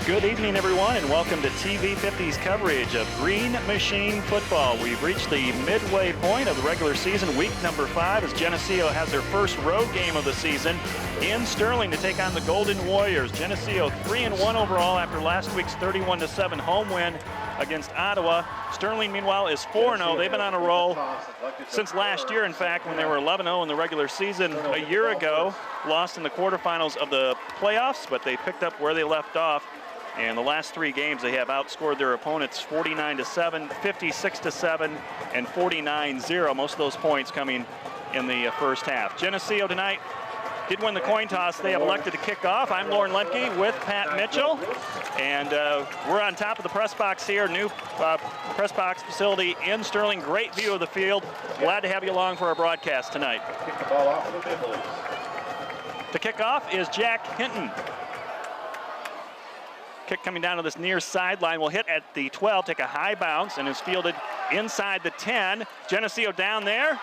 Good evening, everyone, and welcome to TV 50's coverage of Green Machine Football. We've reached the midway point of the regular season, week number 5, as Geneseo has their first road game of the season in Sterling to take on the Golden Warriors. Geneseo 3-1 overall after last week's 31-7 home win against Ottawa. Sterling, meanwhile, is 4-0. They've been on a roll since last year, in fact, when they were 11-0 in the regular season a year ago. Lost in the quarterfinals of the playoffs, but they picked up where they left off. And the last 3 games, they have outscored their opponents 49-7, 56-7, and 49-0. Most of those points coming in the first half. Geneseo tonight did win the coin toss. They have elected to kick off. I'm Lauren Lemke with Pat Mitchell. And we're on top of the press box here, new press box facility in Sterling. Great view of the field. Glad to have you along for our broadcast tonight. Kick the ball off of the Bibbles. The kickoff is Jack Hinton. Kick coming down to this near sideline will hit at the 12, take a high bounce, and is fielded inside the 10. Geneseo down there.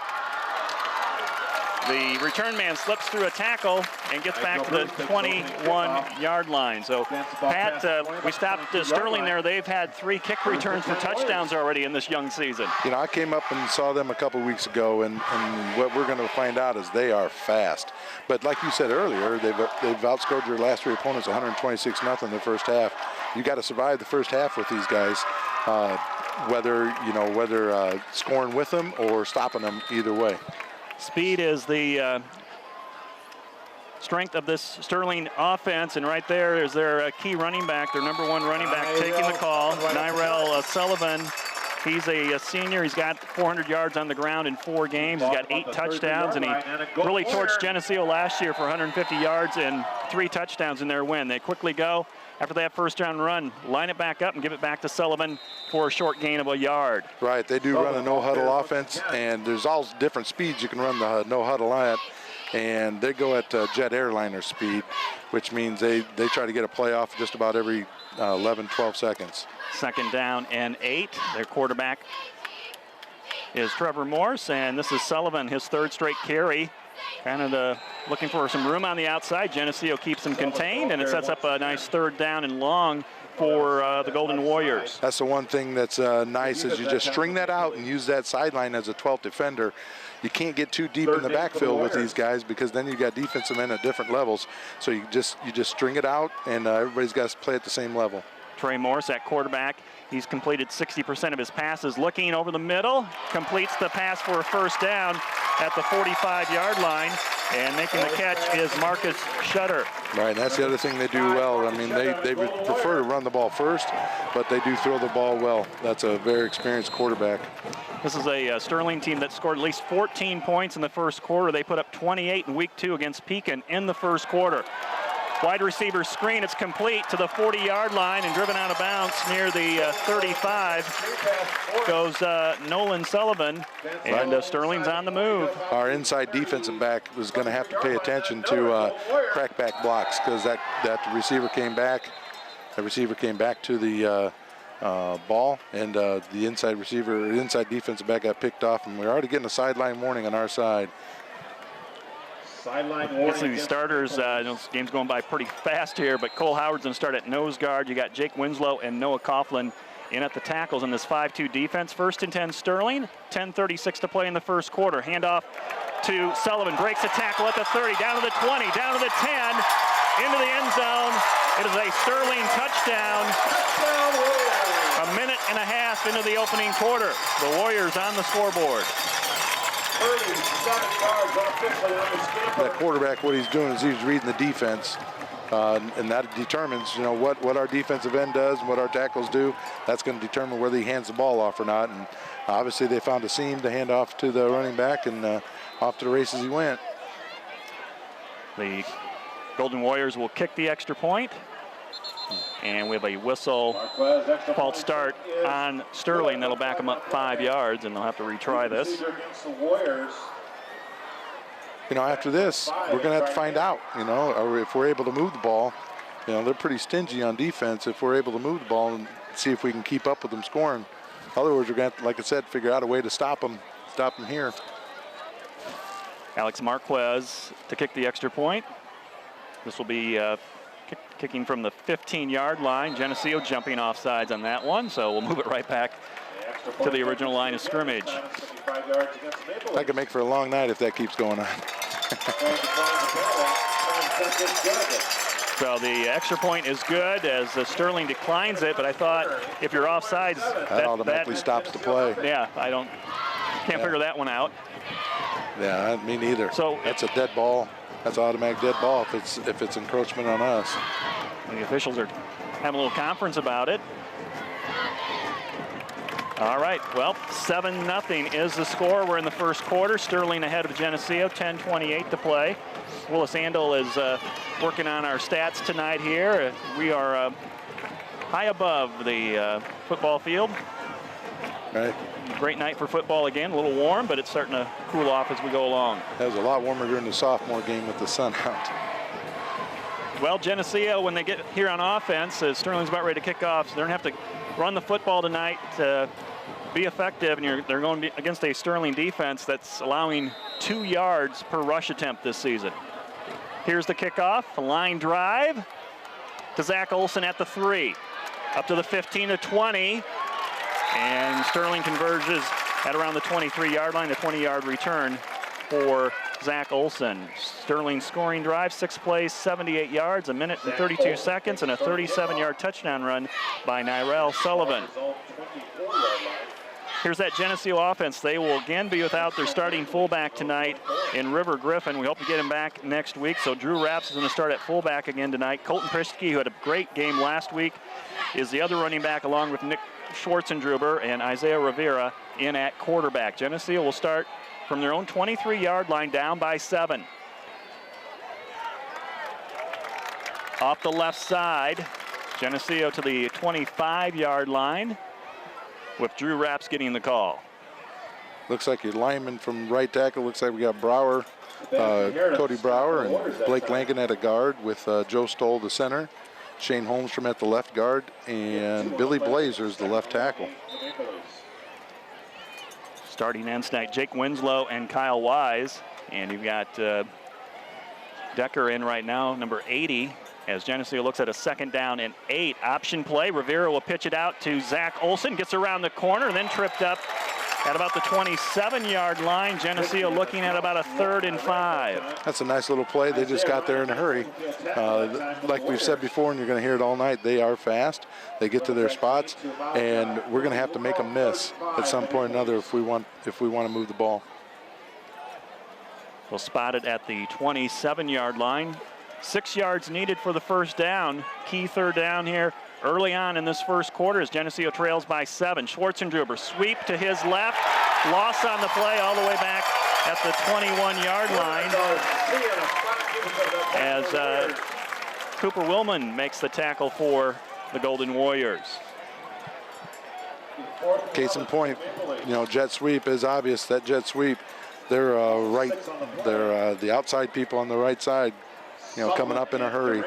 The return man slips through a tackle and gets back to the 21-yard line. So, Pat, we stopped Sterling there. They've had 3 kick returns for touchdowns already in this young season. You know, I came up and saw them a couple weeks ago, and what we're going to find out is they are fast. But like you said earlier, they've outscored their last 3 opponents 126-0 in the first half. You got to survive the first half with these guys, whether scoring with them or stopping them, either way. Speed is the strength of this Sterling offense, and right there is their key running back, their number 1 running back, taking the call, Nyrell Sullivan. He's a senior. He's got 400 yards on the ground in 4 games. He's got 8 touchdowns, and he really torched Geneseo last year for 150 yards and 3 touchdowns in their win. They quickly go, after that first down run, line it back up and give it back to Sullivan for a short gain of a yard. Right, they do run a no-huddle offense, and there's all different speeds you can run the no-huddle at, and they go at jet airliner speed, which means they try to get a play off just about every 11, 12 seconds. Second down and 8. Their quarterback is Trevor Morse, and this is Sullivan, his 3rd straight carry. Kind of looking for some room on the outside. Geneseo keeps them contained, and it sets up a nice 3rd down and long for the Golden Warriors. That's the one thing that's nice is you just string that out and use that sideline as a 12th defender. You can't get too deep in the backfield with these guys because then you got defensive men at different levels. So you just string it out, and everybody's got to play at the same level. Trey Morse at quarterback. He's completed 60% of his passes. Looking over the middle, completes the pass for a first down at the 45-yard line. And making the catch is Marcus Shutter. Right, and that's the other thing they do well. I mean, they would prefer to run the ball first, but they do throw the ball well. That's a very experienced quarterback. This is a Sterling team that scored at least 14 points in the first quarter. They put up 28 in week 2 against Pekin in the first quarter. Wide receiver screen, it's complete to the 40-yard line and driven out of bounds near the 35. Goes Nolan Sullivan, and Sterling's on the move. Our inside defensive back was going to have to pay attention to crackback blocks because that receiver came back. The receiver came back to the ball, and the inside defensive back got picked off, and we're already getting a sideline warning on our side. These starters, this game's going by pretty fast here, but Cole Howard's going to start at nose guard. You got Jake Winslow and Noah Coughlin in at the tackles in this 5-2 defense. 1st and 10 Sterling, 10:36 to play in the first quarter. Handoff to Sullivan, breaks a tackle at the 30, down to the 20, down to the 10, into the end zone. It is a Sterling touchdown. A minute and a half into the opening quarter. The Warriors on the scoreboard. That quarterback, what he's doing is he's reading the defense, and that determines, what our defensive end does and what our tackles do. That's going to determine whether he hands the ball off or not. And obviously, they found a seam to hand off to the running back, and off to the races he went. The Golden Warriors will kick the extra point. And we have a whistle, false start on Sterling. That'll back them up 5 yards, and they'll have to retry this. After this, we're going to have to find out, if we're able to move the ball. They're pretty stingy on defense. If we're able to move the ball and see if we can keep up with them scoring. Otherwise, we're going to, like I said, figure out a way to stop them here. Alex Marquez to kick the extra point. This will be Kicking from the 15-yard line. Geneseo jumping off sides on that one, so we'll move it right back to the original line of scrimmage. That could make for a long night if that keeps going on. So the extra point is good as Sterling declines it, but I thought if you're offsides, that automatically stops the play. Yeah, can't figure that one out. Yeah, me neither. So that's a dead ball. That's automatic dead ball if it's encroachment on us. The officials are having a little conference about it. All right, well, 7-0 is the score. We're in the first quarter. Sterling ahead of Geneseo, 10:28 to play. Willis Andel is working on our stats tonight here. We are high above the football field. Right. Great night for football again. A little warm, but it's starting to cool off as we go along. It was a lot warmer during the sophomore game with the sun out. Well, Geneseo, when they get here on offense, as Sterling's about ready to kick off, so they're going to have to run the football tonight to be effective, and they're going to be against a Sterling defense that's allowing 2 yards per rush attempt this season. Here's the kickoff, a line drive to Zach Olson at the 3, up to the 15 to 20, and Sterling converges at around the 23-yard line, the 20-yard return for Zach Olson. Sterling scoring drive, 6 plays, 78 yards, 1 minute and 32 seconds, and a 37-yard touchdown run by Nyrell Sullivan. Here's that Geneseo offense. They will again be without their starting fullback tonight in River Griffin. We hope to get him back next week. So Drew Rapps is going to start at fullback again tonight. Colton Prischke, who had a great game last week, is the other running back along with Nick Schwartzendruber and Isaiah Rivera in at quarterback. Geneseo will start from their own 23-yard line, down by 7. Off the left side, Geneseo to the 25-yard line, with Drew Rapps getting the call. Looks like your lineman from right tackle. Looks like we got Brower, Cody Brower, and Blake Lankin at a guard with Joe Stoll, the center, Shane Holmstrom at the left guard, and Billy Blazers, the left tackle. Starting ends tonight, Jake Winslow and Kyle Wise. And you've got Decker in right now, number 80, as Geneseo looks at a 2nd down and 8. Option play, Rivera will pitch it out to Zach Olson, gets around the corner, and then tripped up at about the 27-yard line. Geneseo looking at about a 3rd and 5. That's a nice little play. They just got there in a hurry. Like we've said before, and you're going to hear it all night, they are fast. They get to their spots, and we're going to have to make them miss at some point or another if we want to move the ball. We'll spot it at the 27-yard line. 6 yards needed for the first down. Key 3rd down here early on in this first quarter as Geneseo trails by 7. Schwartzendruber sweep to his left. Loss on the play all the way back at the 21-yard line as Cooper Willman makes the tackle for the Golden Warriors. Case in point, jet sweep is obvious. That jet sweep, they're the outside people on the right side, coming up in a hurry.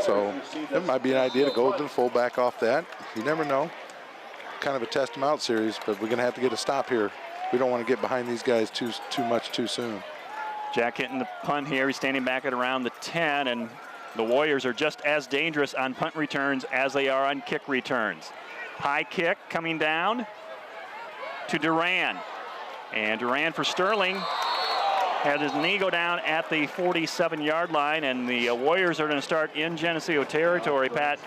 So it might be an idea to go to the fullback off that. You never know. Kind of a test them out series, but we're going to have to get a stop here. We don't want to get behind these guys too much too soon. Jack hitting the punt here. He's standing back at around the 10, and the Warriors are just as dangerous on punt returns as they are on kick returns. High kick coming down to Duran. And Duran for Sterling. Had his knee go down at the 47-yard line, and the Warriors are going to start in Geneseo territory. Pat,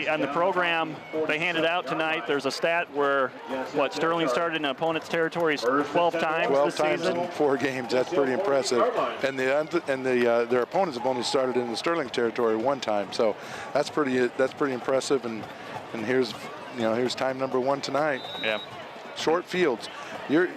on the program they handed out tonight, there's a stat where Sterling started in an opponent's territories 12 times 12 this times season. in 4 games. That's pretty impressive. And their opponents have only started in the Sterling territory 1 time, so that's pretty impressive. And here's time number 1 tonight. Yeah. Short fields. You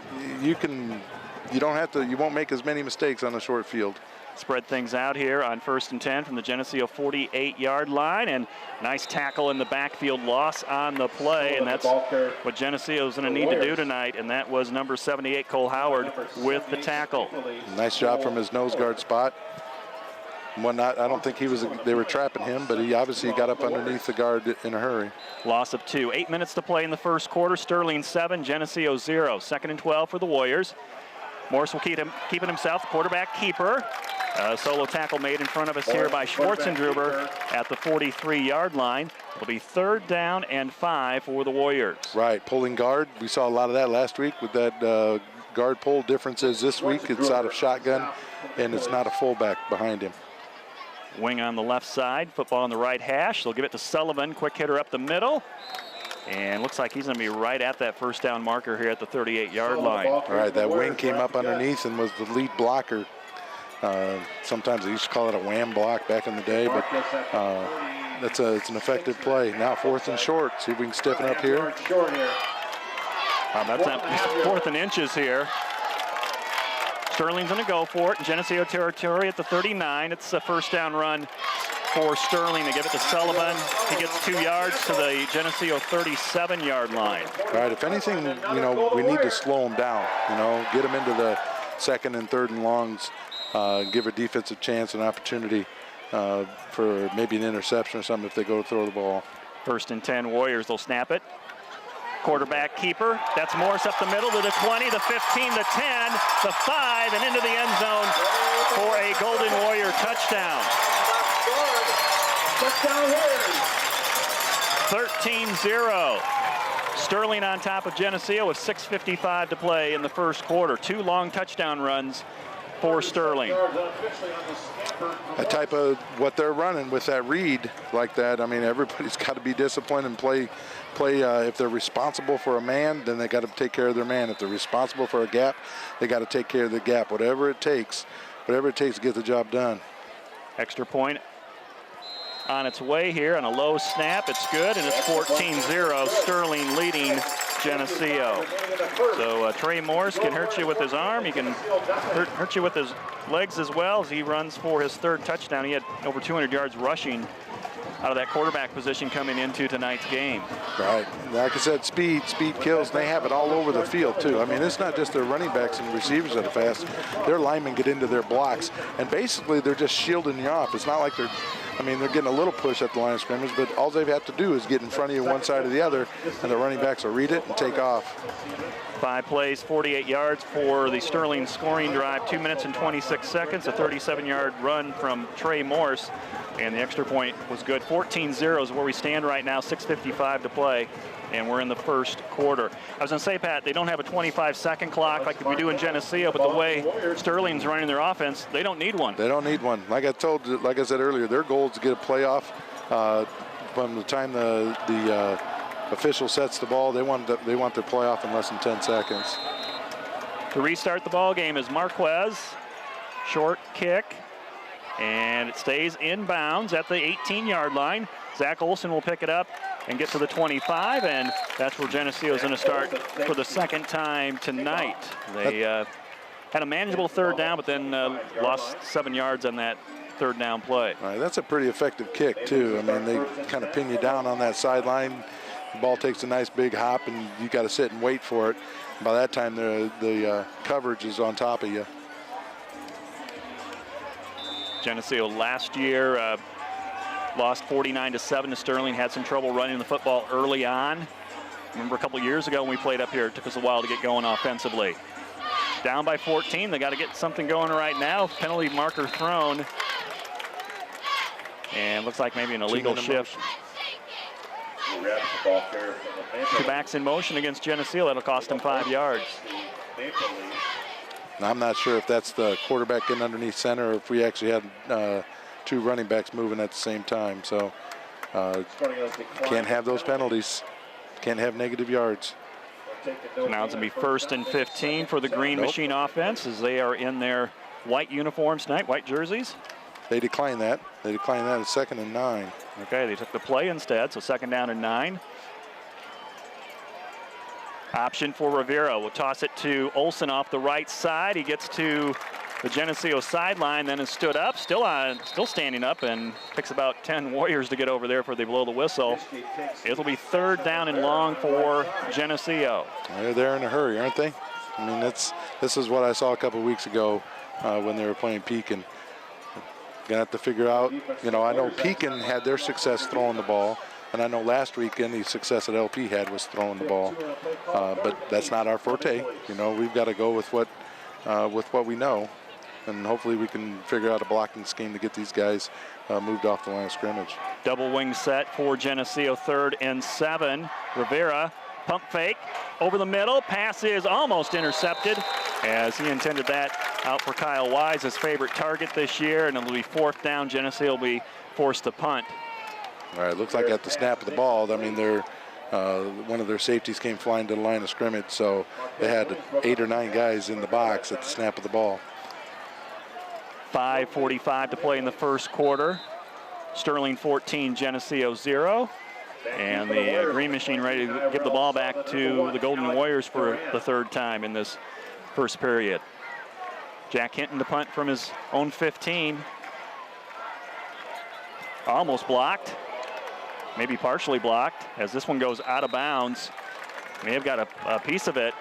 won't make as many mistakes on a short field. Spread things out here on 1st and 10 from the Geneseo 48-yard line, and nice tackle in the backfield, loss on the play, and that's what Geneseo is going to need to do tonight, and that was number 78, Cole Howard, with the tackle. Nice job from his nose guard spot. I don't think they were trapping him, but he obviously got up underneath the guard in a hurry. Loss of 2. 8 minutes to play in the first quarter. Sterling 7, Geneseo 0. 2nd and 12 for the Warriors. Morris will keep it himself, quarterback keeper. Solo tackle made in front of us here by Schwarzendruber at the 43-yard line. It'll be 3rd down and 5 for the Warriors. Right, pulling guard. We saw a lot of that last week with that guard pull. Difference is this week it's out of shotgun, and it's not a fullback behind him. Wing on the left side, football on the right hash. They'll give it to Sullivan, quick hitter up the middle. And looks like he's going to be right at that 1st down marker here at the 38-yard line. All right, that wing came up underneath and was the lead blocker. Sometimes they used to call it a wham block back in the day, but it's an effective play. Now 4th and short. See if we can stiffen up here. That's not 4th and inches here. Sterling's going to go for it. Geneseo territory at the 39. It's a 1st down run for Sterling. They give it to Sullivan. He gets 2 yards to the Geneseo 37-yard line. All right, if anything, we need to slow them down. Get them into the 2nd and 3rd and longs. Give a defensive chance, an opportunity for maybe an interception or something if they go to throw the ball. 1st and 10 Warriors. They'll snap it. Quarterback keeper. That's Morris up the middle to the 20, the 15, the 10, the 5, and into the end zone for a Golden Warrior touchdown. 13-0. Sterling on top of Geneseo with 6:55 to play in the 1st quarter. 2 long touchdown runs for Sterling. A type of what they're running with that read like that. I mean, everybody's got to be disciplined and play. If they're responsible for a man, then they got to take care of their man. If they're responsible for a gap, they got to take care of the gap. Whatever it takes to get the job done. Extra point on its way here on a low snap. It's good, and it's 14-0. Sterling leading Geneseo. So Trey Morris can hurt you with his arm. He can hurt you with his legs as well as he runs for his 3rd touchdown. He had over 200 yards rushing out of that quarterback position coming into tonight's game. Right. Like I said, speed kills. They have it all over the field, too. I mean, it's not just their running backs and receivers that are fast. Their linemen get into their blocks, and basically they're just shielding you off. It's not like they're getting a little push at the line of scrimmage, but all they have to do is get in front of you one side or the other, and the running backs will read it and take off. 5 plays, 48 yards for the Sterling scoring drive, 2 minutes and 26 seconds, a 37-yard run from Trey Morse, and the extra point was good. 14-0 is where we stand right now, 6:55 to play, and we're in the 1st quarter. I was going to say, Pat, they don't have a 25-second clock like we do in Geneseo, but the way Sterling's running their offense, they don't need one. They don't need one. Like I said earlier, their goal is to get a playoff. From the time the official sets the ball, they want their playoff in less than 10 seconds. To restart the ball game is Marquez. Short kick, and it stays inbounds at the 18-yard line. Zach Olson will pick it up and get to the 25, and that's where Geneseo is going to start for the 2nd time tonight. They had a manageable 3rd down, but then lost 7 yards on that 3rd down play. All right, that's a pretty effective kick, too. I mean, they kind of pin you down on that sideline. The ball takes a nice big hop, and you got to sit and wait for it. By that time, the coverage is on top of you. Geneseo last year lost 49-7 to Sterling. Had some trouble running the football early on. Remember a couple years ago when we played up here, it took us a while to get going offensively. Down by 14. They got to get something going right now. Penalty marker thrown. And looks like maybe an illegal shift. Two backs in motion against Geneseo. That'll cost them 5 yards. Now, I'm not sure if that's the quarterback getting underneath center or if we actually had 2 running backs moving at the same time. So can't have those penalties. Can't have negative yards. So now it's going to be 1st and 15 for the Green Machine offense as they are in their white uniforms tonight, white jerseys. They declined that. They declined that at 2nd and 9. Okay, they took the play instead, so 2nd down and 9. Option for Rivera. We'll toss it to Olson off the right side. He gets to the Geneseo sideline, then is stood up, still standing up, and takes about 10 Warriors to get over there before they blow the whistle. It'll be 3rd down and long for Geneseo. They're there in a hurry, aren't they? I mean, this is what I saw a couple weeks ago when they were playing Pekin. Gonna have to figure out, I know Pekin had their success throwing the ball, and I know last weekend the success that LP had was throwing the ball, but that's not our forte. We've got to go with what we know. and hopefully we can figure out a blocking scheme to get these guys moved off the line of scrimmage. Double wing set for Geneseo, 3rd and 7. Rivera, pump fake, over the middle, pass is almost intercepted as he intended that out for Kyle Wise, his favorite target this year, and it'll be 4th down. Geneseo will be forced to punt. All right, looks like at the snap of the ball, I mean, one of their safeties came flying to the line of scrimmage, so they had 8 or 9 guys in the box at the snap of the ball. 5:45 to play in the first quarter. Sterling 14, Geneseo 0. And the Green Machine ready to give the ball back to the Golden Warriors for the 3rd time in this first period. Jack Hinton to punt from his own 15. Almost blocked, maybe partially blocked, as this one goes out of bounds. May have got a piece of it.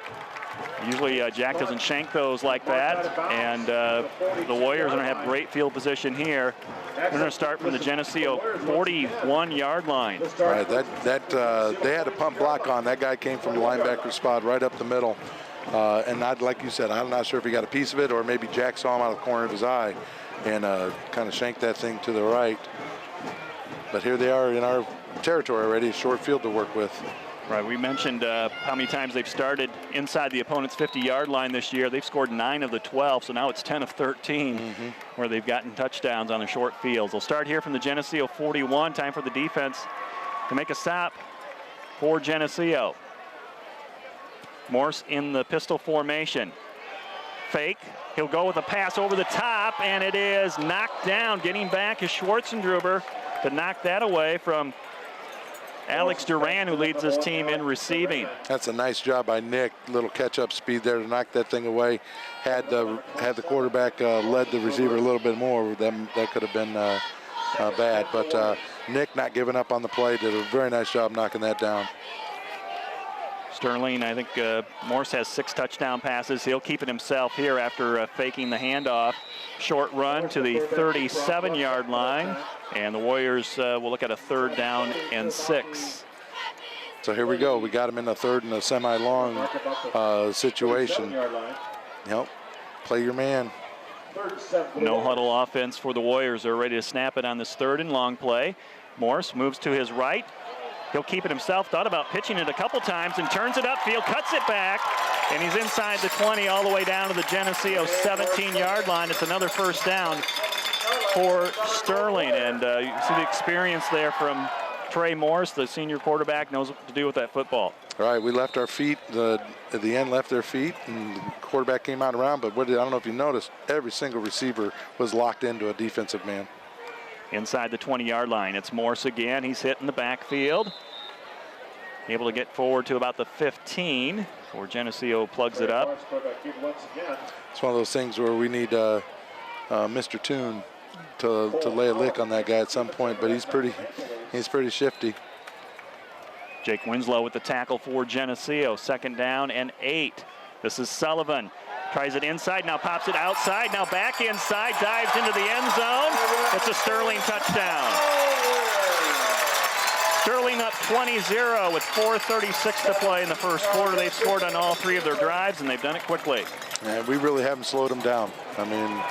Usually Jack doesn't shank those like that, and the Warriors are going to have great field position here. They're going to start from the Geneseo 41-yard line. Right, they had a pump block on. That guy came from the linebacker spot right up the middle. And like you said, I'm not sure if he got a piece of it or maybe Jack saw him out of the corner of his eye and kind of shanked that thing to the right. But here they are in our territory already, a short field to work with. Right, we mentioned how many times they've started inside the opponent's 50-yard line this year. They've scored 9 of the 12, so now it's 10 of 13 where they've gotten touchdowns on the short fields. They'll start here from the Geneseo 41. Time for the defense to make a stop for Geneseo. Morse in the pistol formation. Fake. He'll go with a pass over the top, and it is knocked down. Getting back is Schwarzendruber to knock that away from Alex Duran, who leads his team in receiving. That's a nice job by Nick. Little catch-up speed there to knock that thing away. Had the quarterback led the receiver a little bit more, that could have been bad. But Nick not giving up on the play, did a very nice job knocking that down. Sterling, I think Morse has 6 touchdown passes. He'll keep it himself here after faking the handoff. Short run to the 37-yard line. And the Warriors will look at a 3rd down and 6. So here we go. We got him in a 3rd and a semi-long situation. Yep, play your man. No huddle offense for the Warriors. They're ready to snap it on this 3rd and long play. Morse moves to his right. He'll keep it himself, thought about pitching it a couple times and turns it upfield, cuts it back, and he's inside the 20 all the way down to the Geneseo 17-yard line. It's another 1st down for Sterling, and you see the experience there from Trey Morse, the senior quarterback, knows what to do with that football. All right, we left our feet, at the end left their feet, and the quarterback came out around, but I don't know if you noticed, every single receiver was locked into a defensive man. Inside the 20-yard line, it's Morse again. He's hit in the backfield. Able to get forward to about the 15 before Geneseo plugs it up. It's one of those things where we need Mr. Toon to lay a lick on that guy at some point, but he's pretty shifty. Jake Winslow with the tackle for Geneseo. 2nd down and 8. This is Sullivan. Tries it inside, now pops it outside, now back inside, dives into the end zone. It's a Sterling touchdown. Sterling up 20-0 with 4:36 to play in the first quarter. They've scored on all 3 of their drives, and they've done it quickly. And we really haven't slowed them down. I mean,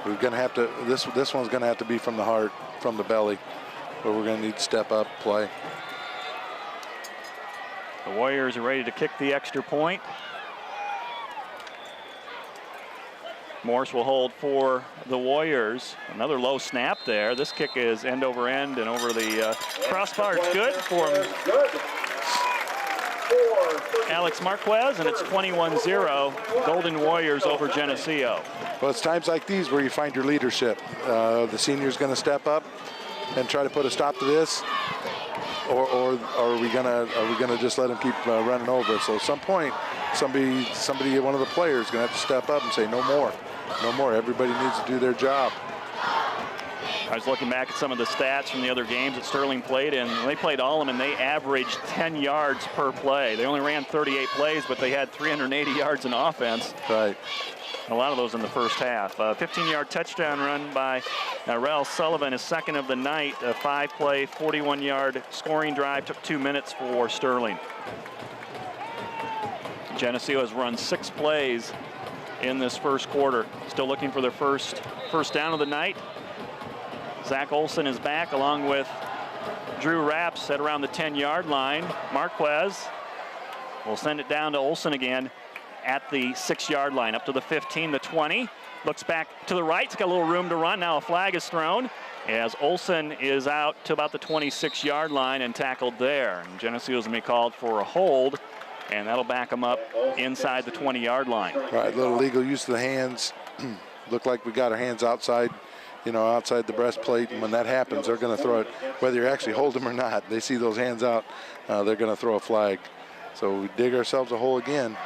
we're going to have to, this one's going to have to be from the heart, from the belly, where we're going to need to step up, play. The Warriors are ready to kick the extra point. Morse will hold for the Warriors. Another low snap there. This kick is end over end and over the crossbar. It's good for Alex Marquez, and it's 21-0. Golden Warriors over Geneseo. Well, it's times like these where you find your leadership. The senior's going to step up and try to put a stop to this. Or are we gonna just let him keep running over us? So at some point, somebody, one of the players, is gonna have to step up and say, no more, no more. Everybody needs to do their job. I was looking back at some of the stats from the other games that Sterling played in. They played all of them, and they averaged 10 yards per play. They only ran 38 plays, but they had 380 yards in offense. Right. A lot of those in the first half. 15-yard touchdown run by Rel Sullivan, his 2nd of the night. A 5-play, 41-yard scoring drive. Took 2 minutes for Sterling. Geneseo has run 6 plays in this first quarter. Still looking for their first down of the night. Zach Olson is back along with Drew Rapps at around the 10-yard line. Marquez will send it down to Olson again at the 6-yard line, up to the 15, the 20. Looks back to the right, he's got a little room to run. Now a flag is thrown as Olson is out to about the 26-yard line and tackled there. And Geneseo's going to be called for a hold, and that'll back him up inside the 20-yard line. Right, little legal use of the hands. Look like we got our hands outside, outside the breastplate, and when that happens, they're going to throw it, whether you actually hold them or not. They see those hands out, they're going to throw a flag. So we dig ourselves a hole again.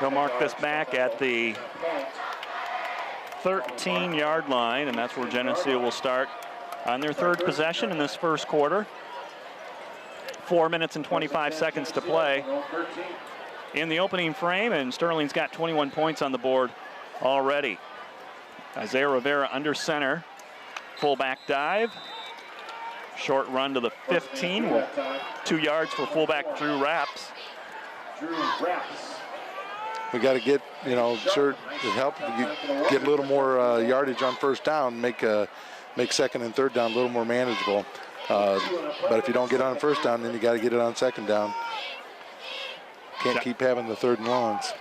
They'll mark this back at the 13-yard line, and that's where Geneseo will start on their 3rd possession in this first quarter. 4 minutes and 25 seconds to play in the opening frame, and Sterling's got 21 points on the board already. Isaiah Rivera under center. Fullback dive. Short run to the 15. 2 yards for fullback Drew Rapps. We got to get, sure it help get a little more yardage on first down, make 2nd and 3rd down a little more manageable. But if you don't get on first down, then you got to get it on 2nd down. Can't keep having the 3rd and longs.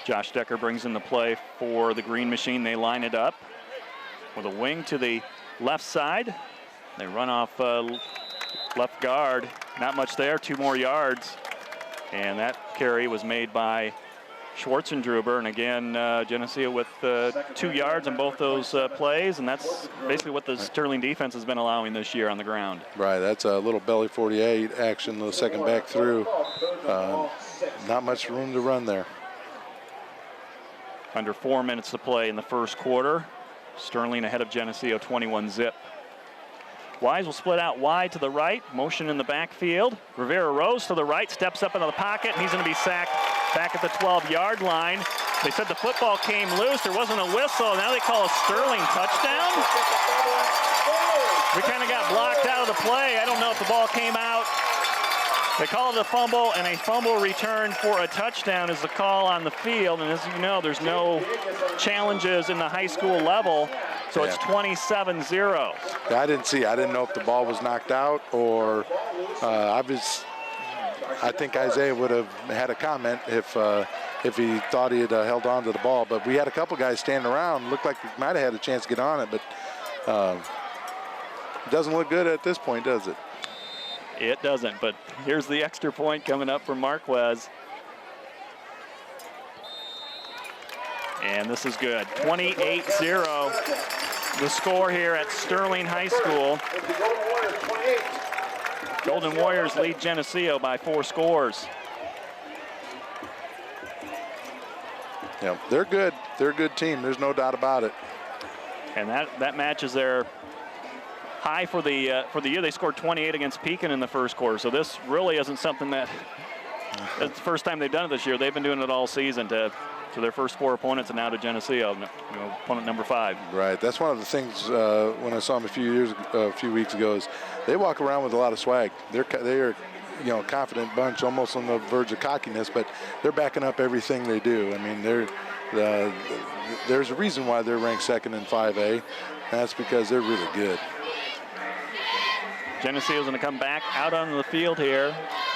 Josh Decker brings in the play for the Green Machine. They line it up with a wing to the left side. They run off left guard. Not much there, 2 more yards. And that carry was made by Schwarzendruber. And again, Geneseo with 2 yards on both those plays. And that's basically what the Sterling defense has been allowing this year on the ground. Right, that's a little belly 48 action, the second back through. Not much room to run there. Under 4 minutes to play in the first quarter. Sterling ahead of Geneseo 21-zip. Wise will split out wide to the right, motion in the backfield. Rivera Rose to the right, steps up into the pocket, and he's going to be sacked back at the 12-yard line. They said the football came loose, there wasn't a whistle, now they call a Sterling touchdown. We kind of got blocked out of the play. I don't know if the ball came out. They call it a fumble, and a fumble return for a touchdown is the call on the field. And as you know, there's no challenges in the high school level, so it's 27-0. I didn't know if the ball was knocked out or I think Isaiah would have had a comment if he thought he had held on to the ball. But we had a couple guys standing around. Looked like we might have had a chance to get on it, but it doesn't look good at this point, does it? It doesn't, but here's the extra point coming up for Marquez. And this is good. 28-0, the score here at Sterling High School. Golden Warriors lead Geneseo by 4 scores. Yeah, they're good. They're a good team. There's no doubt about it. And that matches their high for the year. They scored 28 against Pekin in the first quarter. So this really isn't something that's the first time they've done it this year. They've been doing it all season to their first 4 opponents and now to Geneseo, opponent number 5. Right. That's one of the things when I saw them a few weeks ago is they walk around with a lot of swag. They're confident bunch, almost on the verge of cockiness, but they're backing up everything they do. I mean, there's a reason why they're ranked 2nd in 5A, and that's because they're really good. Geneseo is going to come back out on the field here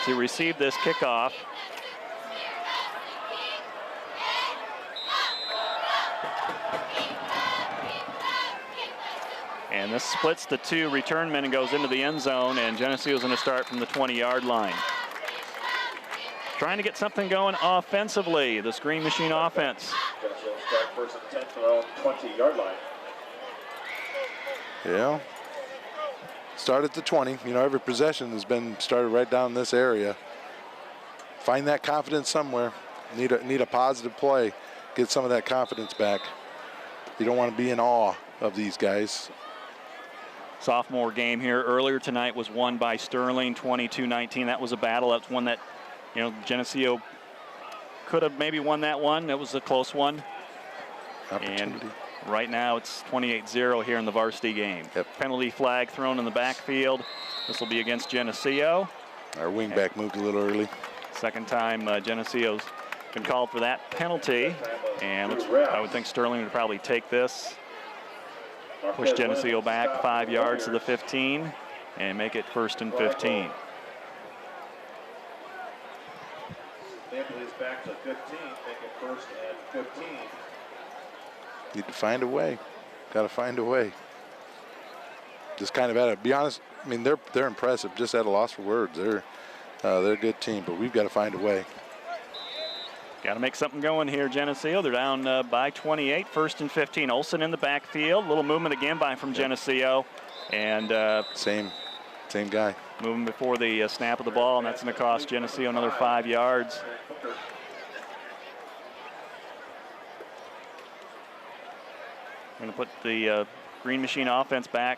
to receive this kickoff. And this splits the 2 return men and goes into the end zone, and Geneseo is going to start from the 20-yard line. Trying to get something going offensively, this Green Machine offense. Geneseo start first and 10 from their own 20-yard line. Yeah. Start at the 20. Every possession has been started right down this area. Find that confidence somewhere. Need a positive play. Get some of that confidence back. You don't want to be in awe of these guys. Sophomore game here earlier tonight was won by Sterling, 22-19. That was a battle. That's one that, Geneseo could have maybe won that one. That was a close one. And right now it's 28-0 here in the varsity game. Yep. Penalty flag thrown in the backfield. This will be against Geneseo. Our wingback moved a little early. Second time Geneseo's been called for that penalty. And I would think Sterling would probably take this, push Geneseo back 5 yards to the 15, and make it 1st and 15. Naples back to 15, make it 1st and 15. Need to find a way. Got to find a way. Just kind of at it. Be honest. I mean, they're impressive. Just at a loss for words. They're a good team, but we've got to find a way. Got to make something going here, Geneseo. They're down by 28, 1st and 15. Olsen in the backfield. Little movement again from Geneseo, and same guy moving before the snap of the ball, and that's going to cost Geneseo another 5 yards. Going to put the Green Machine offense back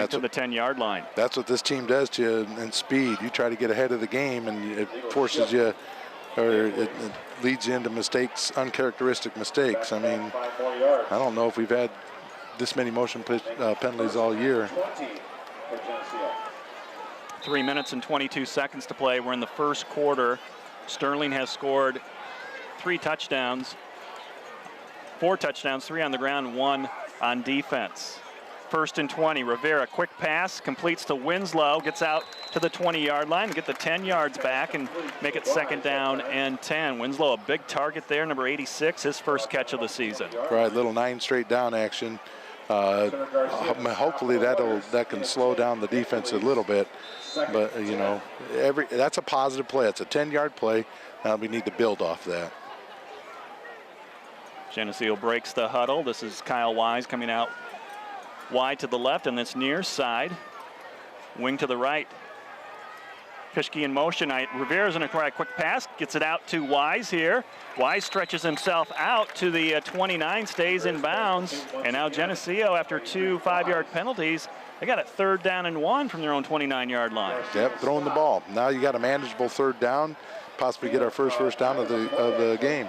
to the 10-yard line. That's what this team does to you in speed. You try to get ahead of the game, and it forces you, or it leads you into mistakes, uncharacteristic mistakes. I mean, I don't know if we've had this many motion penalties all year. 3 minutes and 22 seconds to play. We're in the first quarter. Sterling has scored 4 touchdowns, 3 on the ground, 1 on defense. 1st and 20. Rivera, quick pass, completes to Winslow, gets out to the 20-yard line to get the 10 yards back and make it 2nd down and 10. Winslow, a big target there, number 86, his first catch of the season. Right, little 9 straight down action. Hopefully that can slow down the defense a little bit. But you know, that's a positive play. It's a 10-yard play. Now we need to build off that. Geneseo breaks the huddle. This is Kyle Wise coming out wide to the left on this near side. Wing to the right. Pischke in motion. Rivera's going to try a quick pass. Gets it out to Wise here. Wise stretches himself out to the 29, stays in bounds. And now Geneseo, after 2 5-yard penalties, they got it 3rd down and 1 from their own 29-yard line. Yep, throwing the ball. Now you got a manageable 3rd down. Possibly get our first down of the game.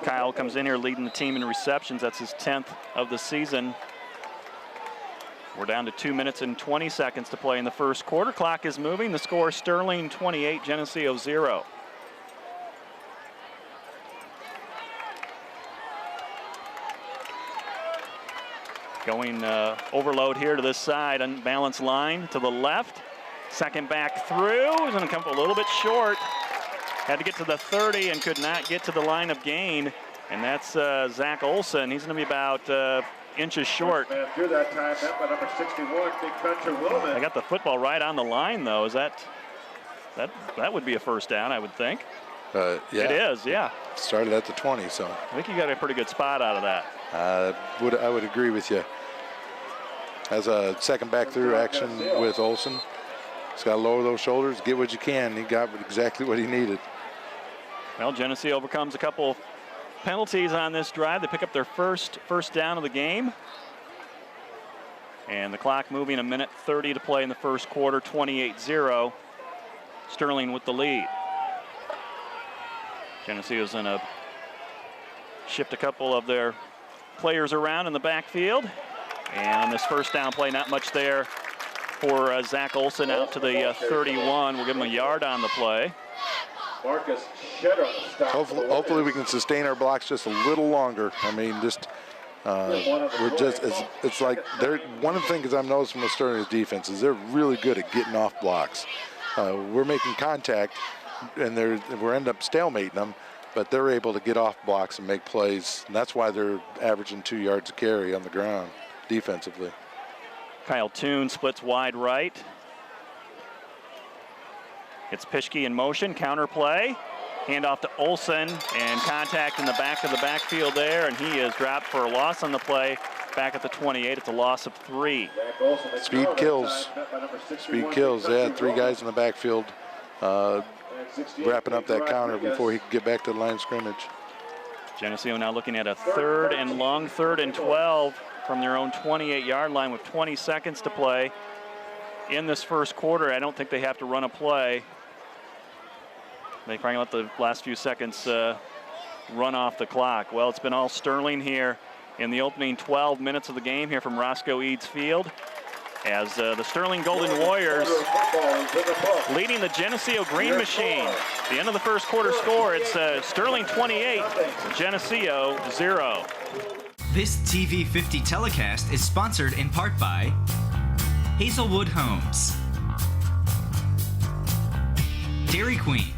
Kyle comes in here leading the team in receptions. That's his 10th of the season. We're down to 2 minutes and 20 seconds to play in the first quarter. Clock is moving. The score, Sterling 28, Geneseo 0. Going overload here to this side, unbalanced line to the left. Second back through, is going to come up a little bit short. Had to get to the 30 and could not get to the line of gain. And that's Zach Olsen. He's going to be about inches short. Through that time, by number 61, Big Country Wilman. I got the football right on the line, though. Is that would be a 1st down, I would think. Yeah. It is, yeah. Started at the 20, so. I think you got a pretty good spot out of that. I would agree with you. As a second back through action with Olsen. He's got to lower those shoulders, get what you can. He got exactly what he needed. Well, Geneseo overcomes a couple penalties on this drive. They pick up their first down of the game. And the clock moving, 1:30 to play in the first quarter, 28-0. Sterling with the lead. Geneseo's going to shift a couple of their players around in the backfield. And on this first down play, not much there for Zach Olsen out to the 31. We'll give him a yard on the play. Marcus Hopefully we can sustain our blocks just a little longer. I mean, it's like one of the things I'm noticing with Sterling's defense is they're really good at getting off blocks. We're making contact, and we're end up stalemating them, but they're able to get off blocks and make plays. And that's why they're averaging 2 yards a carry on the ground defensively. Kyle Toon splits wide right. It's Pischke in motion, counter play. Handoff to Olsen, and contact in the back of the backfield there, and he is dropped for a loss on the play. Back at the 28, it's a loss of 3. Speed kills. Speed kills. They had 3 guys in the backfield wrapping up that counter before he could get back to the line of scrimmage. Geneseo now looking at a 3rd and long, 3rd and 12 from their own 28-yard line with 20 seconds to play. In this first quarter, I don't think they have to run a play. They probably let the last few seconds run off the clock. Well, it's been all Sterling here in the opening 12 minutes of the game here from Roscoe Eads Field. as the Sterling Golden Warriors leading the Geneseo Green Machine. The end of the first quarter score, it's Sterling 28, Geneseo 0. This TV 50 telecast is sponsored in part by Hazelwood Homes, Dairy Queen,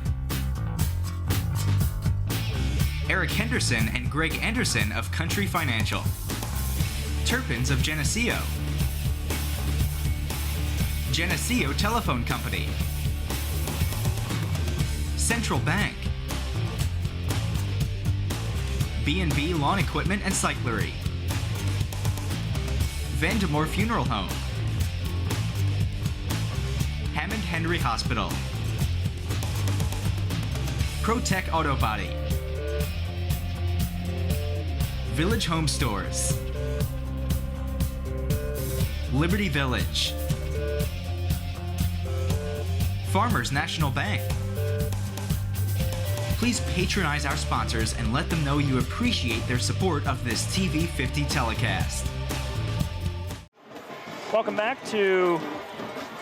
Eric Henderson and Greg Anderson of Country Financial, Turpins of Geneseo, Geneseo Telephone Company, Central Bank, B&B Lawn Equipment and Cyclery, Vandemore Funeral Home, Hammond Henry Hospital, ProTech Auto Body, Village Home Stores, Liberty Village, Farmers National Bank. Please patronize our sponsors and let them know you appreciate their support of this TV 50 telecast. Welcome back to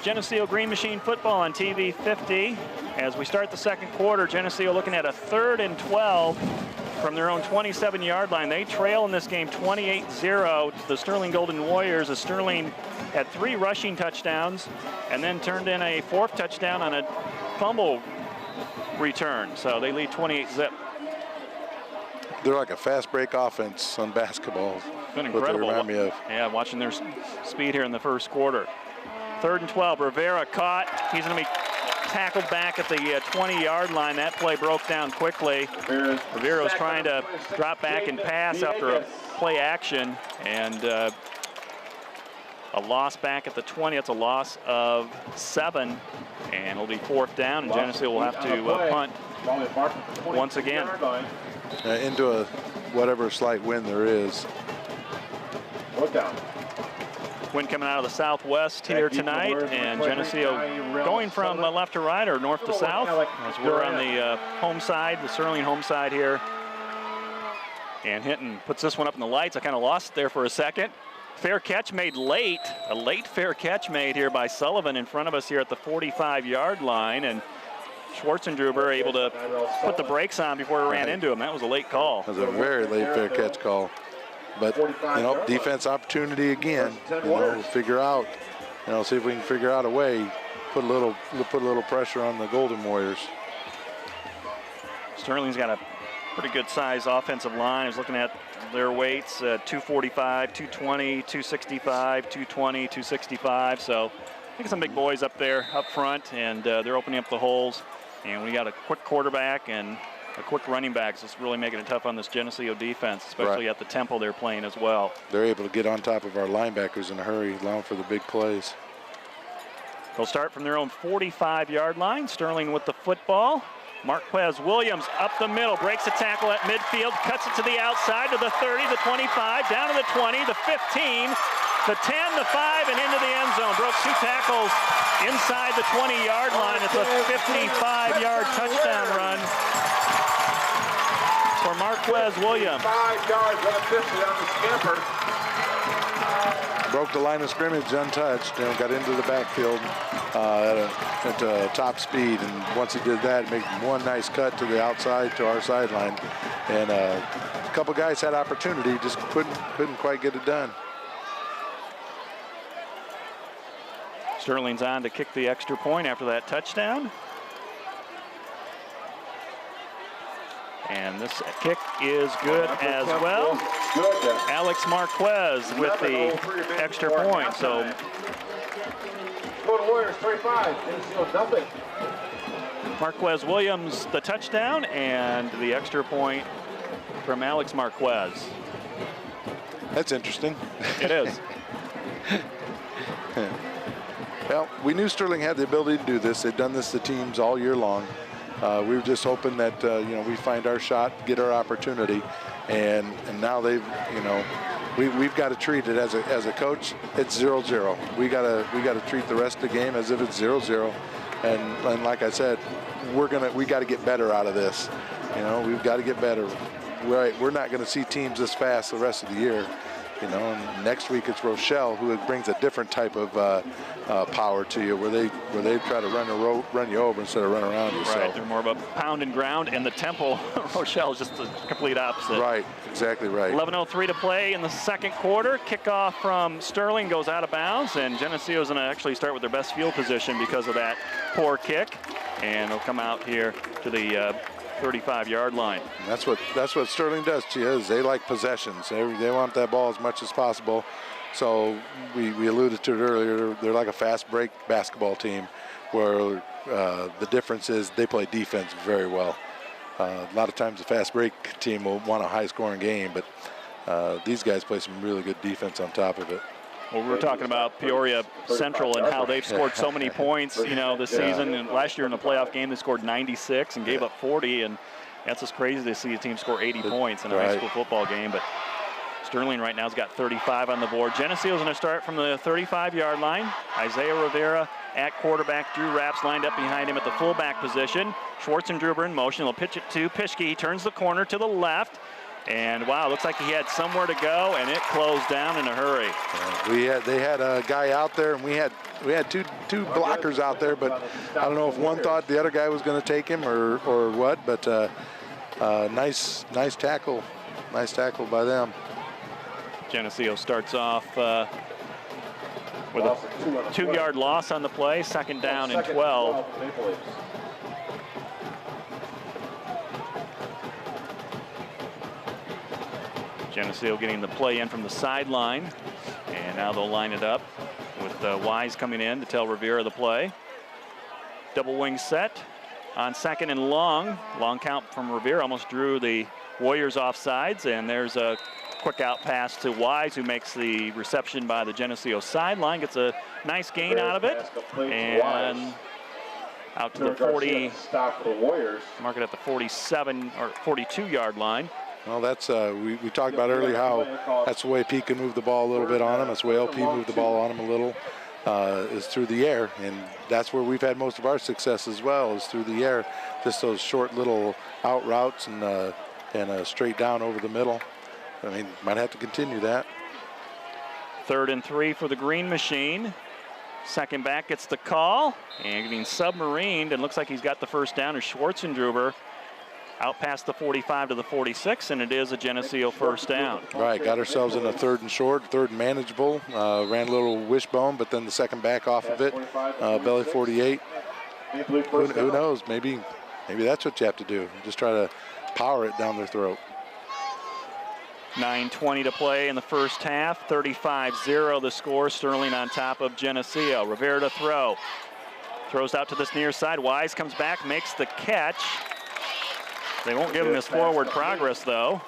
Geneseo Green Machine Football on TV 50. As we start the second quarter, Geneseo looking at a 3rd and 12 from their own 27-yard line. They trail in this game 28-0 to the Sterling Golden Warriors, as Sterling had 3 rushing touchdowns and then turned in a 4th touchdown on a fumble return. So they lead 28-zip. They're like a fast break offense on basketball. Been incredible. What they remind me of. Yeah, watching their speed here in the first quarter. 3rd and 12, Rivera caught. He's going to be tackled back at the 20-yard line. That play broke down quickly. Rivera was trying to drop back and pass after a play action, and a loss back at the 20. It's a loss of 7, and it'll be 4th down, and Geneseo will have to punt once again. Into a whatever slight wind there is. Wind coming out of the southwest here tonight, and Geneseo going from left to right or north to south, as we're on the home side, the Sterling home side here. And Hinton puts this one up in the lights. I kind of lost it there for a second. Fair catch made late, a late fair catch made here by Sullivan in front of us here at the 45-yard line, and Schwarzendruber able to put the brakes on before he ran into him. That was a late call. That was a very late fair catch call. But, you know, defense opportunity again. You know, we'll figure out, you know, see if we can figure out a way, put a little pressure on the Golden Warriors. Sterling's got a pretty good size offensive line. I was looking at their weights, 245, 220, 265, 220, 265. So I think some big boys up there up front, and they're opening up the holes. And we got a quick quarterback and a quick running back, so it's really making it tough on this Geneseo defense, especially at the tempo they're playing as well. They're able to get on top of our linebackers in a hurry, allowing for the big plays. They'll start from their own 45-yard line. Sterling with the football. Marquez Williams up the middle, breaks a tackle at midfield, cuts it to the outside, to the 30, the 25, down to the 20, the 15, the 10, the 5, and into the end zone. Broke 2 tackles inside the 20-yard line. It's a 55-yard touchdown run for Marquez Williams. 5 yards, 150 on the scamper. Broke the line of scrimmage untouched, you know, got into the backfield at a top speed, and once he did that, made one nice cut to the outside to our sideline, and a couple guys had opportunity, just couldn't quite get it done. Sterling's on to kick the extra point after that touchdown. And this kick is good as well. Alex Marquez with the extra point. So Warriors 35, nothing. Marquez Williams the touchdown, and the extra point from Alex Marquez. That's interesting. It is. Well, we knew Sterling had the ability to do this. They've done this to teams all year long. We were just hoping that you know, we find our shot, get our opportunity, and now they've, you know, we've got to treat it as a coach. It's 0-0. We got to treat the rest of the game as if it's 0-0, and like I said, we got to get better out of this. You know, we've got to get better. We're not going to see teams this fast the rest of the year, You know, and next week it's Rochelle, who brings a different type of power to you, where they try to run you over instead of run around you. Right, So. they're more of a pound and ground, and the tempo Rochelle is just the complete opposite. Right, exactly right. 11:03 to play in the second quarter. Kickoff from Sterling goes out of bounds, and Geneseo is going to actually start with their best field position because of that poor kick, and they'll come out here to the 35-yard line. And that's what Sterling does to you, is they like possessions. They want that ball as much as possible. So we alluded to it earlier. They're like a fast break basketball team, where the difference is they play defense very well. A lot of times the fast break team will want a high-scoring game, but these guys play some really good defense on top of it. Well, we were talking about Peoria Central and how they've scored so many points, you know, this season. And last year in the playoff game, they scored 96 and gave up 40. And that's just crazy to see a team score 80 points in a high school football game. But Sterling right now has got 35 on the board. Geneseo is going to start from the 35-yard line. Isaiah Rivera at quarterback. Drew Rapps lined up behind him at the fullback position. Schwartz and Druber in motion. They'll pitch it to Pischke. He turns the corner to the left. And wow, looks like he had somewhere to go, and it closed down in a hurry. They had a guy out there, and we had two blockers out there, but I don't know if one thought the other guy was going to take him or what. But nice tackle by them. Geneseo starts off with a 2-yard loss on the play, second down and 12. Geneseo getting the play in from the sideline, and now they'll line it up with Wise coming in to tell Rivera the play. Double wing set on second and long. Long count from Rivera, almost drew the Warriors off sides, and there's a quick out pass to Wise, who makes the reception by the Geneseo sideline, gets a nice gain out of it, and out to the 40, mark it at the 47 or 42-yard line. Well, that's we talked about earlier how that's the way Pete can move the ball a little bit on him. That's the way LP moved the ball on him a little, is through the air, and that's where we've had most of our success as well, is through the air. Just those short little out routes and straight down over the middle. I mean, might have to continue that. 3rd and 3 for the Green Machine. Second back gets the call, and getting submarined, and looks like he's got the first down, is Schwartzendruber. Out past the 45 to the 46, and it is a Geneseo first down. Right, got ourselves in a 3rd and short, 3rd and manageable. Ran a little wishbone, but then the second back off of it, belly 48. Who knows? Maybe that's what you have to do. Just try to power it down their throat. 9:20 to play in the first half. 35-0 the score. Sterling on top of Geneseo. Rivera to throw. Throws out to this near side. Wise comes back, makes the catch. They won't give him his forward progress, though.